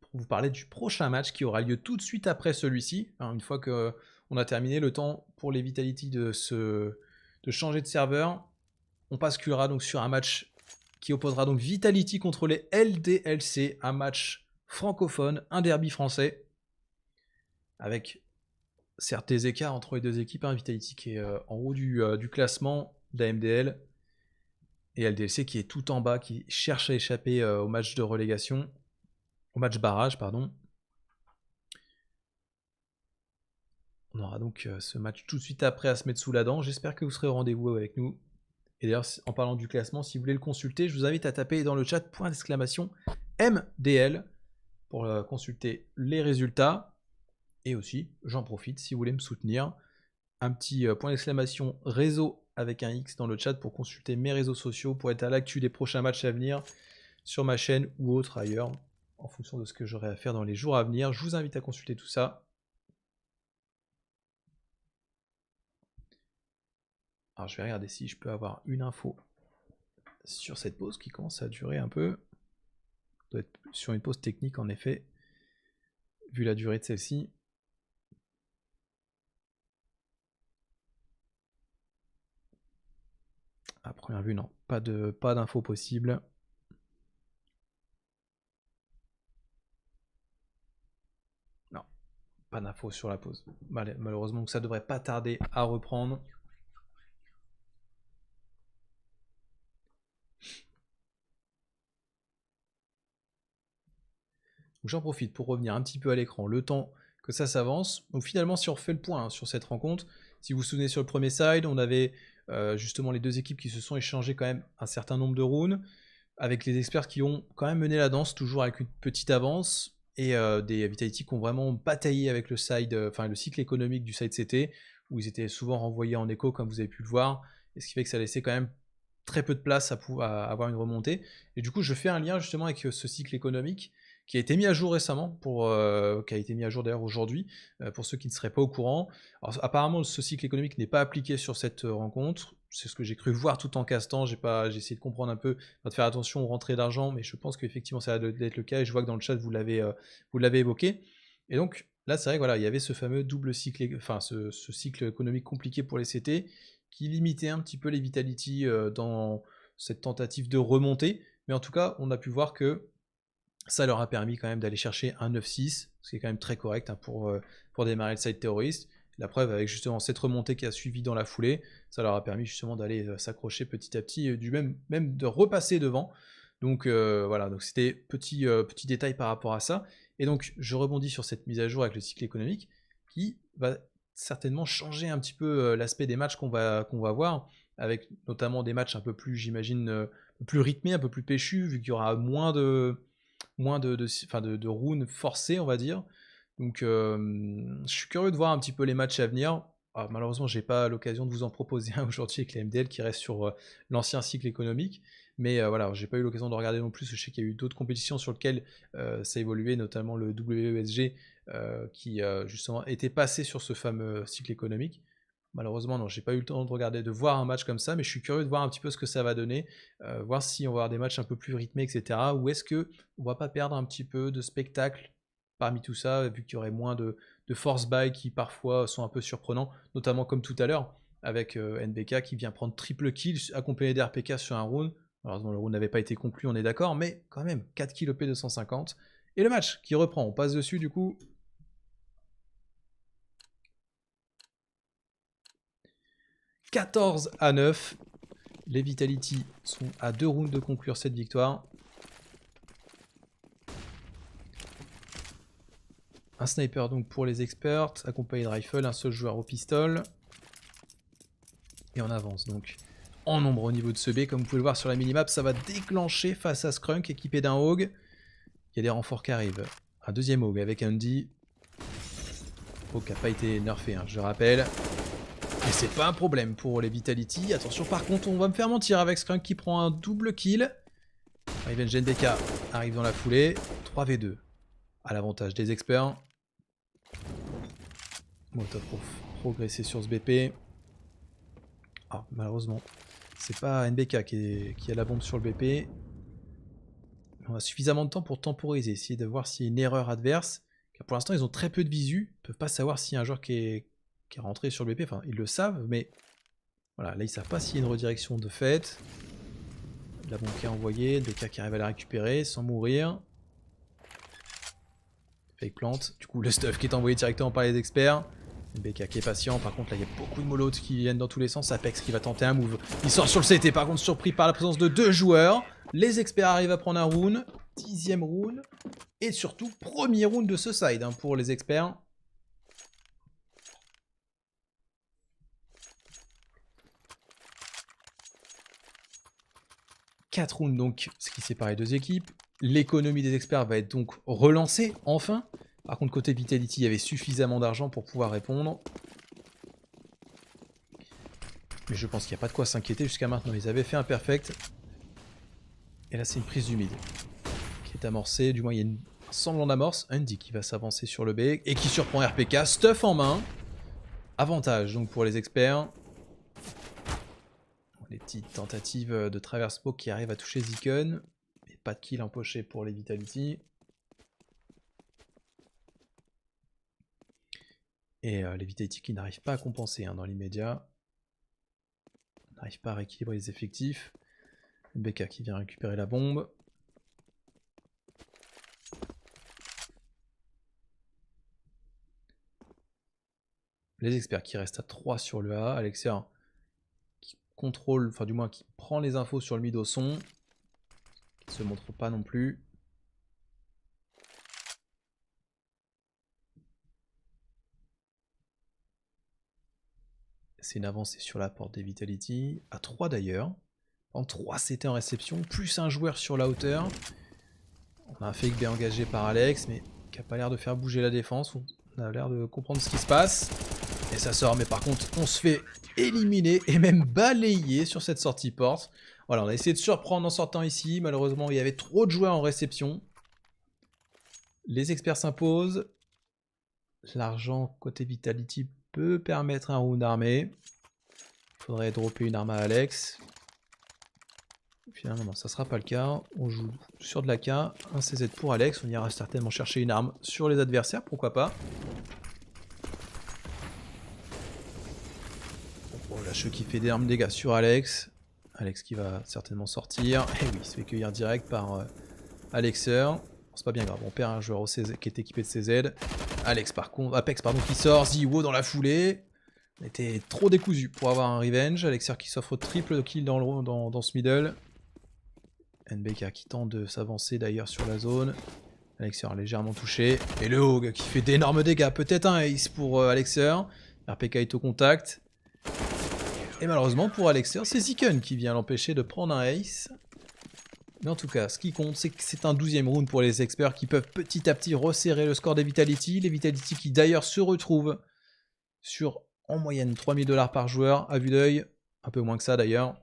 pour vous parler du prochain match qui aura lieu tout de suite après celui-ci. Une fois qu'on a terminé, le temps pour les Vitality de changer de serveur. On basculera donc sur un match qui opposera donc Vitality contre les LDLC, un match francophone, un derby français, avec certes des écarts entre les deux équipes, hein. Vitality qui est en haut du classement d'AMDL, et LDLC qui est tout en bas, qui cherche à échapper au match de relégation, au match barrage, pardon. On aura donc ce match tout de suite après à se mettre sous la dent. J'espère que vous serez au rendez-vous avec nous. Et d'ailleurs, en parlant du classement, si vous voulez le consulter, je vous invite à taper dans le chat !MDL pour consulter les résultats. Et aussi, j'en profite, si vous voulez me soutenir, un petit !réseau avec un X dans le chat pour consulter mes réseaux sociaux, pour être à l'actu des prochains matchs à venir sur ma chaîne ou autre ailleurs, en fonction de ce que j'aurai à faire dans les jours à venir. Je vous invite à consulter tout ça. Alors je vais regarder si je peux avoir une info sur cette pause qui commence à durer un peu. Ça doit être sur une pause technique en effet, vu la durée de celle-ci. À première vue, non, pas d'infos possible. Non, pas d'infos sur la pause. Malheureusement, ça devrait pas tarder à reprendre. J'en profite pour revenir un petit peu à l'écran, le temps que ça s'avance. Donc finalement, si on refait le point sur cette rencontre, si vous vous souvenez sur le premier side, on avait justement les deux équipes qui se sont échangées quand même un certain nombre de runes, avec les experts qui ont quand même mené la danse, toujours avec une petite avance, et des Vitality qui ont vraiment bataillé avec le side, le cycle économique du side CT, où ils étaient souvent renvoyés en écho, comme vous avez pu le voir, et ce qui fait que ça laissait quand même très peu de place à avoir une remontée. Et du coup, je fais un lien justement avec ce cycle économique, qui a été mis à jour récemment, qui a été mis à jour d'ailleurs aujourd'hui, pour ceux qui ne seraient pas au courant. Alors, apparemment, ce cycle économique n'est pas appliqué sur cette rencontre, c'est ce que j'ai cru voir tout en castant, j'ai essayé de comprendre un peu, de faire attention aux rentrées d'argent, mais je pense qu'effectivement ça va être le cas, et je vois que dans le chat vous l'avez évoqué. Et donc là c'est vrai que voilà, il y avait ce fameux double cycle, enfin ce cycle économique compliqué pour les CT, qui limitait un petit peu les Vitality dans cette tentative de remonter, mais en tout cas on a pu voir que ça leur a permis quand même d'aller chercher un 9-6, ce qui est quand même très correct, hein, pour démarrer le side terroriste. La preuve avec justement cette remontée qui a suivi dans la foulée, ça leur a permis justement d'aller s'accrocher petit à petit, même de repasser devant. Donc voilà, donc c'était petit détail par rapport à ça. Et donc je rebondis sur cette mise à jour avec le cycle économique qui va certainement changer un petit peu l'aspect des matchs qu'on va voir, avec notamment des matchs un peu plus, j'imagine, plus rythmés, un peu plus péchus, vu qu'il y aura moins de runes forcées, on va dire. Donc je suis curieux de voir un petit peu les matchs à venir. Alors, malheureusement, j'ai pas l'occasion de vous en proposer un aujourd'hui avec la MDL qui reste sur l'ancien cycle économique. Mais voilà, j'ai pas eu l'occasion de regarder non plus. Je sais qu'il y a eu d'autres compétitions sur lesquelles ça évoluait, notamment le WESG qui justement était passé sur ce fameux cycle économique. Malheureusement, non, j'ai pas eu le temps de regarder, de voir un match comme ça, mais je suis curieux de voir un petit peu ce que ça va donner, voir si on va avoir des matchs un peu plus rythmés, etc. Ou est-ce que on va pas perdre un petit peu de spectacle parmi tout ça, vu qu'il y aurait moins de force buy qui parfois sont un peu surprenants, notamment comme tout à l'heure, avec NBK qui vient prendre triple kill accompagné d'RPK sur un round. Malheureusement, le round n'avait pas été conclu, on est d'accord, mais quand même, 4 kills OP 250. Et le match qui reprend, on passe dessus du coup. 14-9. Les Vitality sont à 2 rounds de conclure cette victoire. Un sniper donc pour les experts, accompagné de rifle, un seul joueur au pistol. Et on avance donc en nombre au niveau de ce B. Comme vous pouvez le voir sur la minimap, ça va déclencher face à Skrunk équipé d'un Hog. Il y a des renforts qui arrivent. Un deuxième Hog avec Andy. Hog qui n'a pas été nerfé, hein, je rappelle. Et c'est pas un problème pour les Vitality. Attention, par contre, on va me faire mentir avec Skrunk qui prend un double kill. Revenge NBK arrive dans la foulée. 3v2 à l'avantage des experts. Molotov pour progresser sur ce BP. Ah, malheureusement, c'est pas NBK qui a la bombe sur le BP. On a suffisamment de temps pour temporiser, essayer de voir s'il y a une erreur adverse. Car pour l'instant, ils ont très peu de visu. Ils ne peuvent pas savoir s'il y a un joueur qui est rentré sur le BP. Enfin, ils le savent, mais voilà, là, ils ne savent pas s'il y a une redirection de fait. La bombe qui est envoyée, NBK qui arrive à la récupérer sans mourir. Fake plante. Du coup, le stuff qui est envoyé directement par les experts. NBK qui est patient. Par contre, là, il y a beaucoup de molots qui viennent dans tous les sens. Apex qui va tenter un move. Il sort sur le CT. Par contre, surpris par la présence de 2 joueurs. Les experts arrivent à prendre un round. 10e round. Et surtout, premier round de ce side hein, pour les experts. Quatre rounds donc, ce qui sépare les deux équipes. L'économie des experts va être donc relancée, enfin. Par contre, côté Vitality, il y avait suffisamment d'argent pour pouvoir répondre. Mais je pense qu'il n'y a pas de quoi s'inquiéter jusqu'à maintenant. Ils avaient fait un perfect. Et là, c'est une prise du mid qui est amorcée. Du moins, il y a un semblant d'amorce. Andy qui va s'avancer sur le B et qui surprend RPK. Stuff en main. Avantage donc pour les experts. Les petites tentatives de traverse smoke qui arrivent à toucher Ziken. Et pas de kill empoché pour les Vitality. Et les Vitality qui n'arrivent pas à compenser hein, dans l'immédiat. N'arrivent pas à rééquilibrer les effectifs. BK qui vient récupérer la bombe. Les experts qui restent à 3 sur le A. Alexia qui contrôle, enfin du moins qui prend les infos sur le mid au son. Qui ne se montre pas non plus. C'est une avancée sur la porte des Vitality. À 3 d'ailleurs. En 3 c'était en réception. Plus un joueur sur la hauteur. On a un fake B engagé par Alex. Mais qui n'a pas l'air de faire bouger la défense. On a l'air de comprendre ce qui se passe. Et ça sort. Mais par contre on se fait éliminer. Et même balayer sur cette sortie porte. Voilà, on a essayé de surprendre en sortant ici. Malheureusement il y avait trop de joueurs en réception. Les experts s'imposent. L'argent côté Vitality peut permettre un round armé. Il faudrait dropper une arme à Alex. Finalement, non, ça sera pas le cas. On joue sur de l'AK. Un CZ pour Alex. On ira certainement chercher une arme sur les adversaires, pourquoi pas. Bon, lâcheux qui fait d'énormes dégâts sur Alex. Alex qui va certainement sortir. Et oui, il se fait cueillir direct par Alexer. C'est pas bien grave, on perd un joueur au CZ qui est équipé de CZ. Alex par contre, Apex pardon qui sort, Ziwo dans la foulée. On était trop décousu pour avoir un revenge. Alexer qui s'offre triple kill dans ce middle. NBK qui tente de s'avancer d'ailleurs sur la zone. Alexer légèrement touché. Et le Hog qui fait d'énormes dégâts. Peut-être un ace pour Alexer. RPK est au contact. Et malheureusement pour Alexer, c'est Ziken qui vient l'empêcher de prendre un ace. Mais en tout cas, ce qui compte, c'est que c'est un 12e round pour les experts qui peuvent petit à petit resserrer le score des Vitality. Les Vitality qui d'ailleurs se retrouvent sur en moyenne 3000 $ par joueur à vue d'œil. Un peu moins que ça d'ailleurs.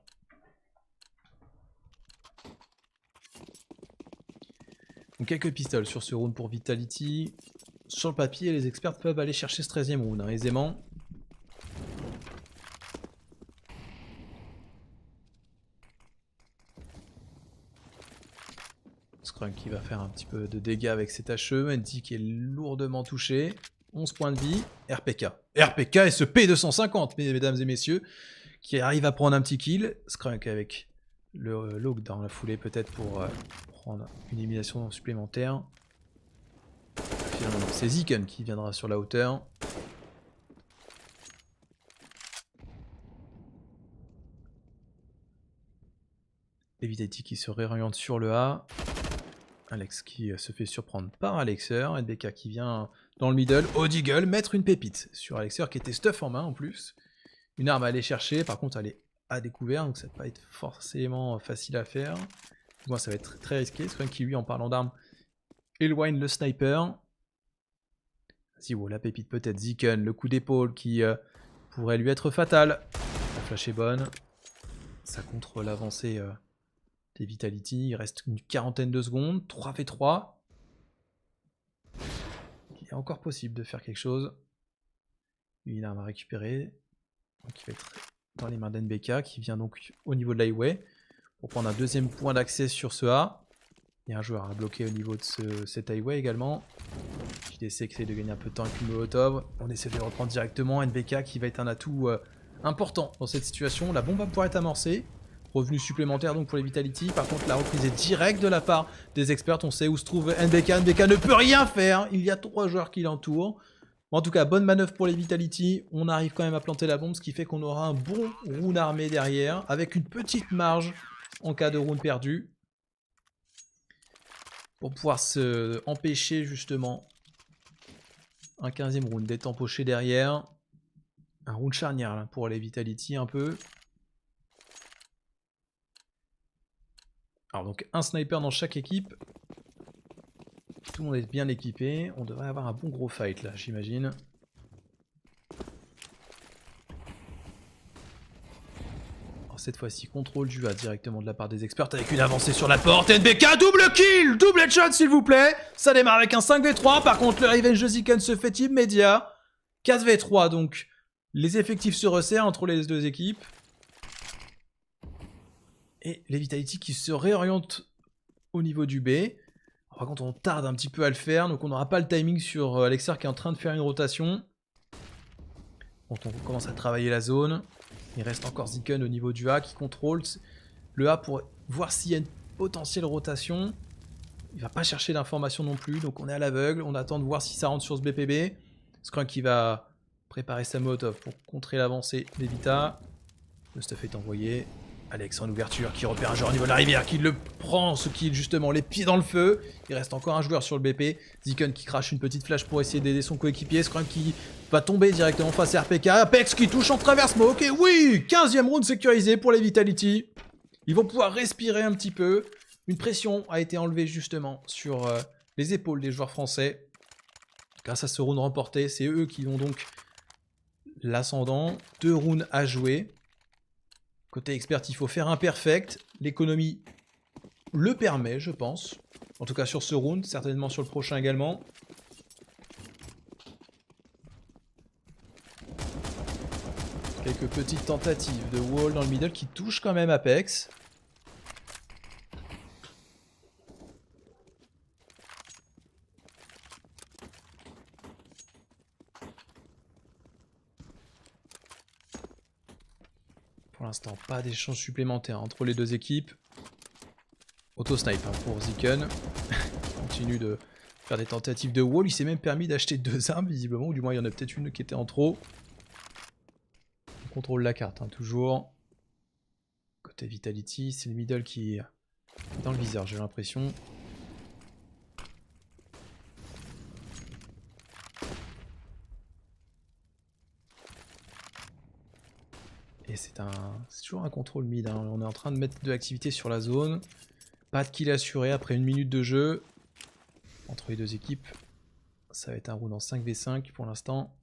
Donc quelques pistoles sur ce round pour Vitality. Sur le papier, les experts peuvent aller chercher ce 13e round hein, aisément. Scrum qui va faire un petit peu de dégâts avec cet HE. Andy qui est lourdement touché. 11 points de vie. RPK. RPK et ce P250, mesdames et messieurs, qui arrive à prendre un petit kill. Skrunk avec le Log dans la foulée peut-être pour prendre une élimination supplémentaire. Finalement, c'est Ziken qui viendra sur la hauteur. Et Vitality qui se réoriente sur le A. Alex qui se fait surprendre par Alexer. NBK qui vient dans le middle. Odeagle mettre une pépite sur Alexer qui était stuff en main en plus. Une arme à aller chercher. Par contre elle est à découvert. Donc ça va pas être forcément facile à faire. Moi ça va être très risqué. Scrum qui lui en parlant d'armes éloigne le sniper. Ziwo la pépite peut-être. Ziken le coup d'épaule qui pourrait lui être fatal. La flash est bonne. Ça contre l'avancée des Vitality, il reste une quarantaine de secondes, 3v3. Il est encore possible de faire quelque chose. Une arme à récupérer. Donc il va être dans les mains d'NBK qui vient donc au niveau de l'highway pour prendre un deuxième point d'accès sur ce A. Il y a un joueur à bloquer au niveau de cet highway également. JDC qui essaie de gagner un peu de temps avec une Molotov. On essaie de le reprendre directement. NBK qui va être un atout important dans cette situation. La bombe va pouvoir être amorcée. Revenu supplémentaire donc pour les Vitality. Par contre, la reprise est directe de la part des experts. On sait où se trouve NBK. NBK ne peut rien faire. Il y a 3 joueurs qui l'entourent. En tout cas, bonne manœuvre pour les Vitality. On arrive quand même à planter la bombe, ce qui fait qu'on aura un bon rune armé derrière, avec une petite marge en cas de rune perdu. Pour pouvoir se empêcher justement un 15e rune d'être empoché derrière. Un rune charnière là, pour les Vitality un peu. Alors donc un sniper dans chaque équipe. Tout le monde est bien équipé. On devrait avoir un bon gros fight là, j'imagine. Alors cette fois-ci, contrôle du A directement de la part des experts avec une avancée sur la porte. NBK, double kill, double headshot s'il vous plaît. Ça démarre avec un 5v3. Par contre, le revenge de Ziken se fait immédiat. 4v3 donc. Les effectifs se resserrent entre les deux équipes. Et les Vitality qui se réorientent au niveau du B. Par contre, on tarde un petit peu à le faire, donc on n'aura pas le timing sur Alexar qui est en train de faire une rotation. Bon, on commence à travailler la zone. Il reste encore Ziken au niveau du A qui contrôle le A pour voir s'il y a une potentielle rotation. Il va pas chercher d'informations non plus, donc on est à l'aveugle. On attend de voir si ça rentre sur ce BPB. Scrunk qui va préparer sa molotov pour contrer l'avancée des Vita. Le stuff est envoyé. Alex en ouverture qui repère un joueur au niveau de la rivière, qui le prend, ce qui est justement les pieds dans le feu. Il reste encore un joueur sur le BP. Ziken qui crache une petite flash pour essayer d'aider son coéquipier. Scrum qui va tomber directement face à RPK. Apex qui touche en travers smoke. Et oui, 15e round sécurisé pour les Vitality. Ils vont pouvoir respirer un petit peu. Une pression a été enlevée justement sur les épaules des joueurs français. Grâce à ce round remporté, c'est eux qui ont donc l'ascendant. 2 rounds à jouer. Côté expert, il faut faire un perfect. L'économie le permet, je pense. En tout cas sur ce round, certainement sur le prochain également. Quelques petites tentatives de wall dans le middle qui touchent quand même Apex. Pour l'instant, pas d'échange supplémentaire entre les deux équipes. Auto-snipe pour Ziken. Il continue de faire des tentatives de wall. Il s'est même permis d'acheter 2 armes, visiblement. Ou du moins, il y en a peut-être une qui était en trop. On contrôle la carte, toujours. Côté Vitality, c'est le middle qui est dans le viseur, j'ai l'impression. Et c'est toujours un contrôle mid, hein. On est en train de mettre de l'activité sur la zone. Pas de kill assuré après 1 minute de jeu. Entre les deux équipes. Ça va être un round en 5v5 pour l'instant.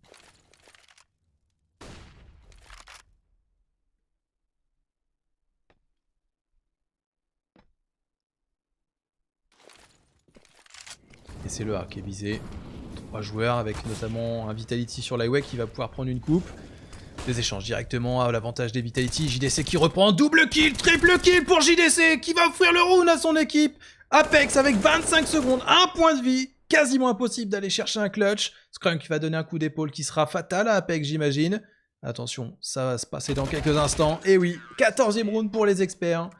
Et c'est le A qui est visé. 3 joueurs avec notamment un Vitality sur l'highway qui va pouvoir prendre une coupe. Des échanges directement à l'avantage des Vitality. JDC qui reprend double kill, triple kill pour JDC qui va offrir le round à son équipe. Apex avec 25 secondes, 1 point de vie. Quasiment impossible d'aller chercher un clutch. Scrunk va donner un coup d'épaule qui sera fatal à Apex, j'imagine. Attention, ça va se passer dans quelques instants. Et oui, 14e round pour les experts.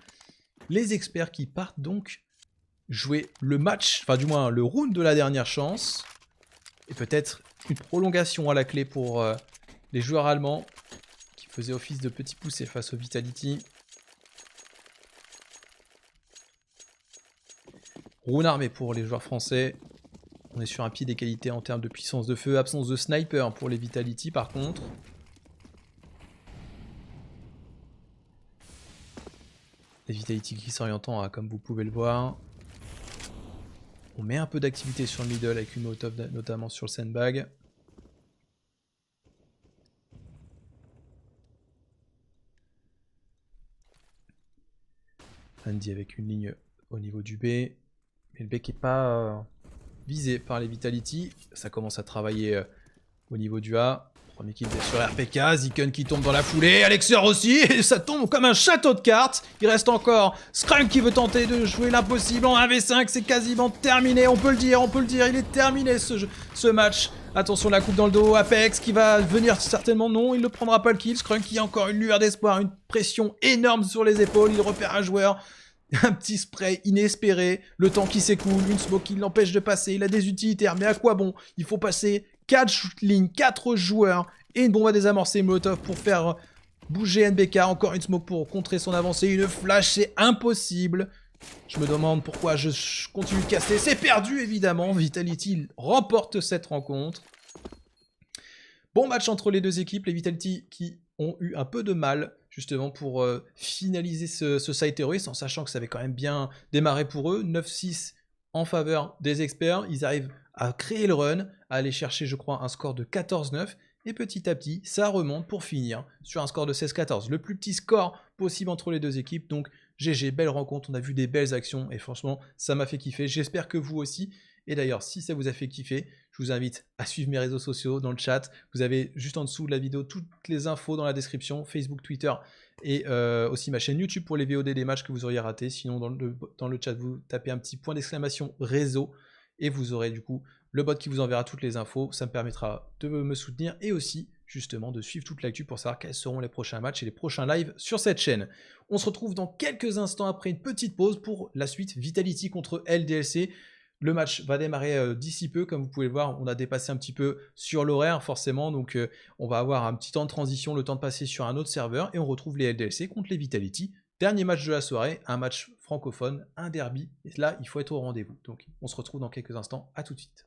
Les experts qui partent donc jouer le match, enfin du moins le round de la dernière chance. Et peut-être une prolongation à la clé pour les joueurs allemands qui faisaient office de petits poussés face au Vitality. Round armé pour les joueurs français. On est sur un pied d'égalité en termes de puissance de feu. Absence de sniper pour les Vitality par contre. Les Vitality qui s'orientent, comme vous pouvez le voir. On met un peu d'activité sur le middle avec une molotov notamment sur le sandbag. Andy avec une ligne au niveau du B. Mais le B qui n'est pas visé par les Vitality. Ça commence à travailler au niveau du A. Premier kill sur RPK, Ziken qui tombe dans la foulée, Alexer aussi, et ça tombe comme un château de cartes. Il reste encore Scrunk qui veut tenter de jouer l'impossible en 1v5, c'est quasiment terminé, on peut le dire, il est terminé ce match. Attention, la coupe dans le dos, Apex qui va venir certainement, non, il ne prendra pas le kill. Scrunk qui a encore une lueur d'espoir, une pression énorme sur les épaules, il repère un joueur. Un petit spray inespéré, le temps qui s'écoule, une smoke qui l'empêche de passer, il a des utilitaires, mais à quoi bon? Il faut passer 4 lignes, 4 joueurs et une bombe à désamorcer Molotov pour faire bouger NBK, encore une smoke pour contrer son avancée, une flash, c'est impossible. Je me demande pourquoi je continue de casser, c'est perdu évidemment, Vitality remporte cette rencontre. Bon match entre les deux équipes, les Vitality qui ont eu un peu de mal justement pour finaliser ce side terroriste, en sachant que ça avait quand même bien démarré pour eux, 9-6 en faveur des experts, ils arrivent à créer le run, à aller chercher je crois un score de 14-9, et petit à petit ça remonte pour finir sur un score de 16-14, le plus petit score possible entre les deux équipes, donc GG, belle rencontre, on a vu des belles actions, et franchement ça m'a fait kiffer, j'espère que vous aussi. Et d'ailleurs, si ça vous a fait kiffer, je vous invite à suivre mes réseaux sociaux dans le chat. Vous avez juste en dessous de la vidéo toutes les infos dans la description, Facebook, Twitter et aussi ma chaîne YouTube pour les VOD des matchs que vous auriez ratés. Sinon, dans le chat, vous tapez un petit point d'exclamation réseau et vous aurez du coup le bot qui vous enverra toutes les infos. Ça me permettra de me soutenir et aussi justement de suivre toute l'actu pour savoir quels seront les prochains matchs et les prochains lives sur cette chaîne. On se retrouve dans quelques instants après une petite pause pour la suite Vitality contre LDLC. Le match va démarrer d'ici peu, comme vous pouvez le voir, on a dépassé un petit peu sur l'horaire forcément, donc on va avoir un petit temps de transition, le temps de passer sur un autre serveur, et on retrouve les LDLC contre les Vitality. Dernier match de la soirée, un match francophone, un derby, et là il faut être au rendez-vous. Donc on se retrouve dans quelques instants, à tout de suite.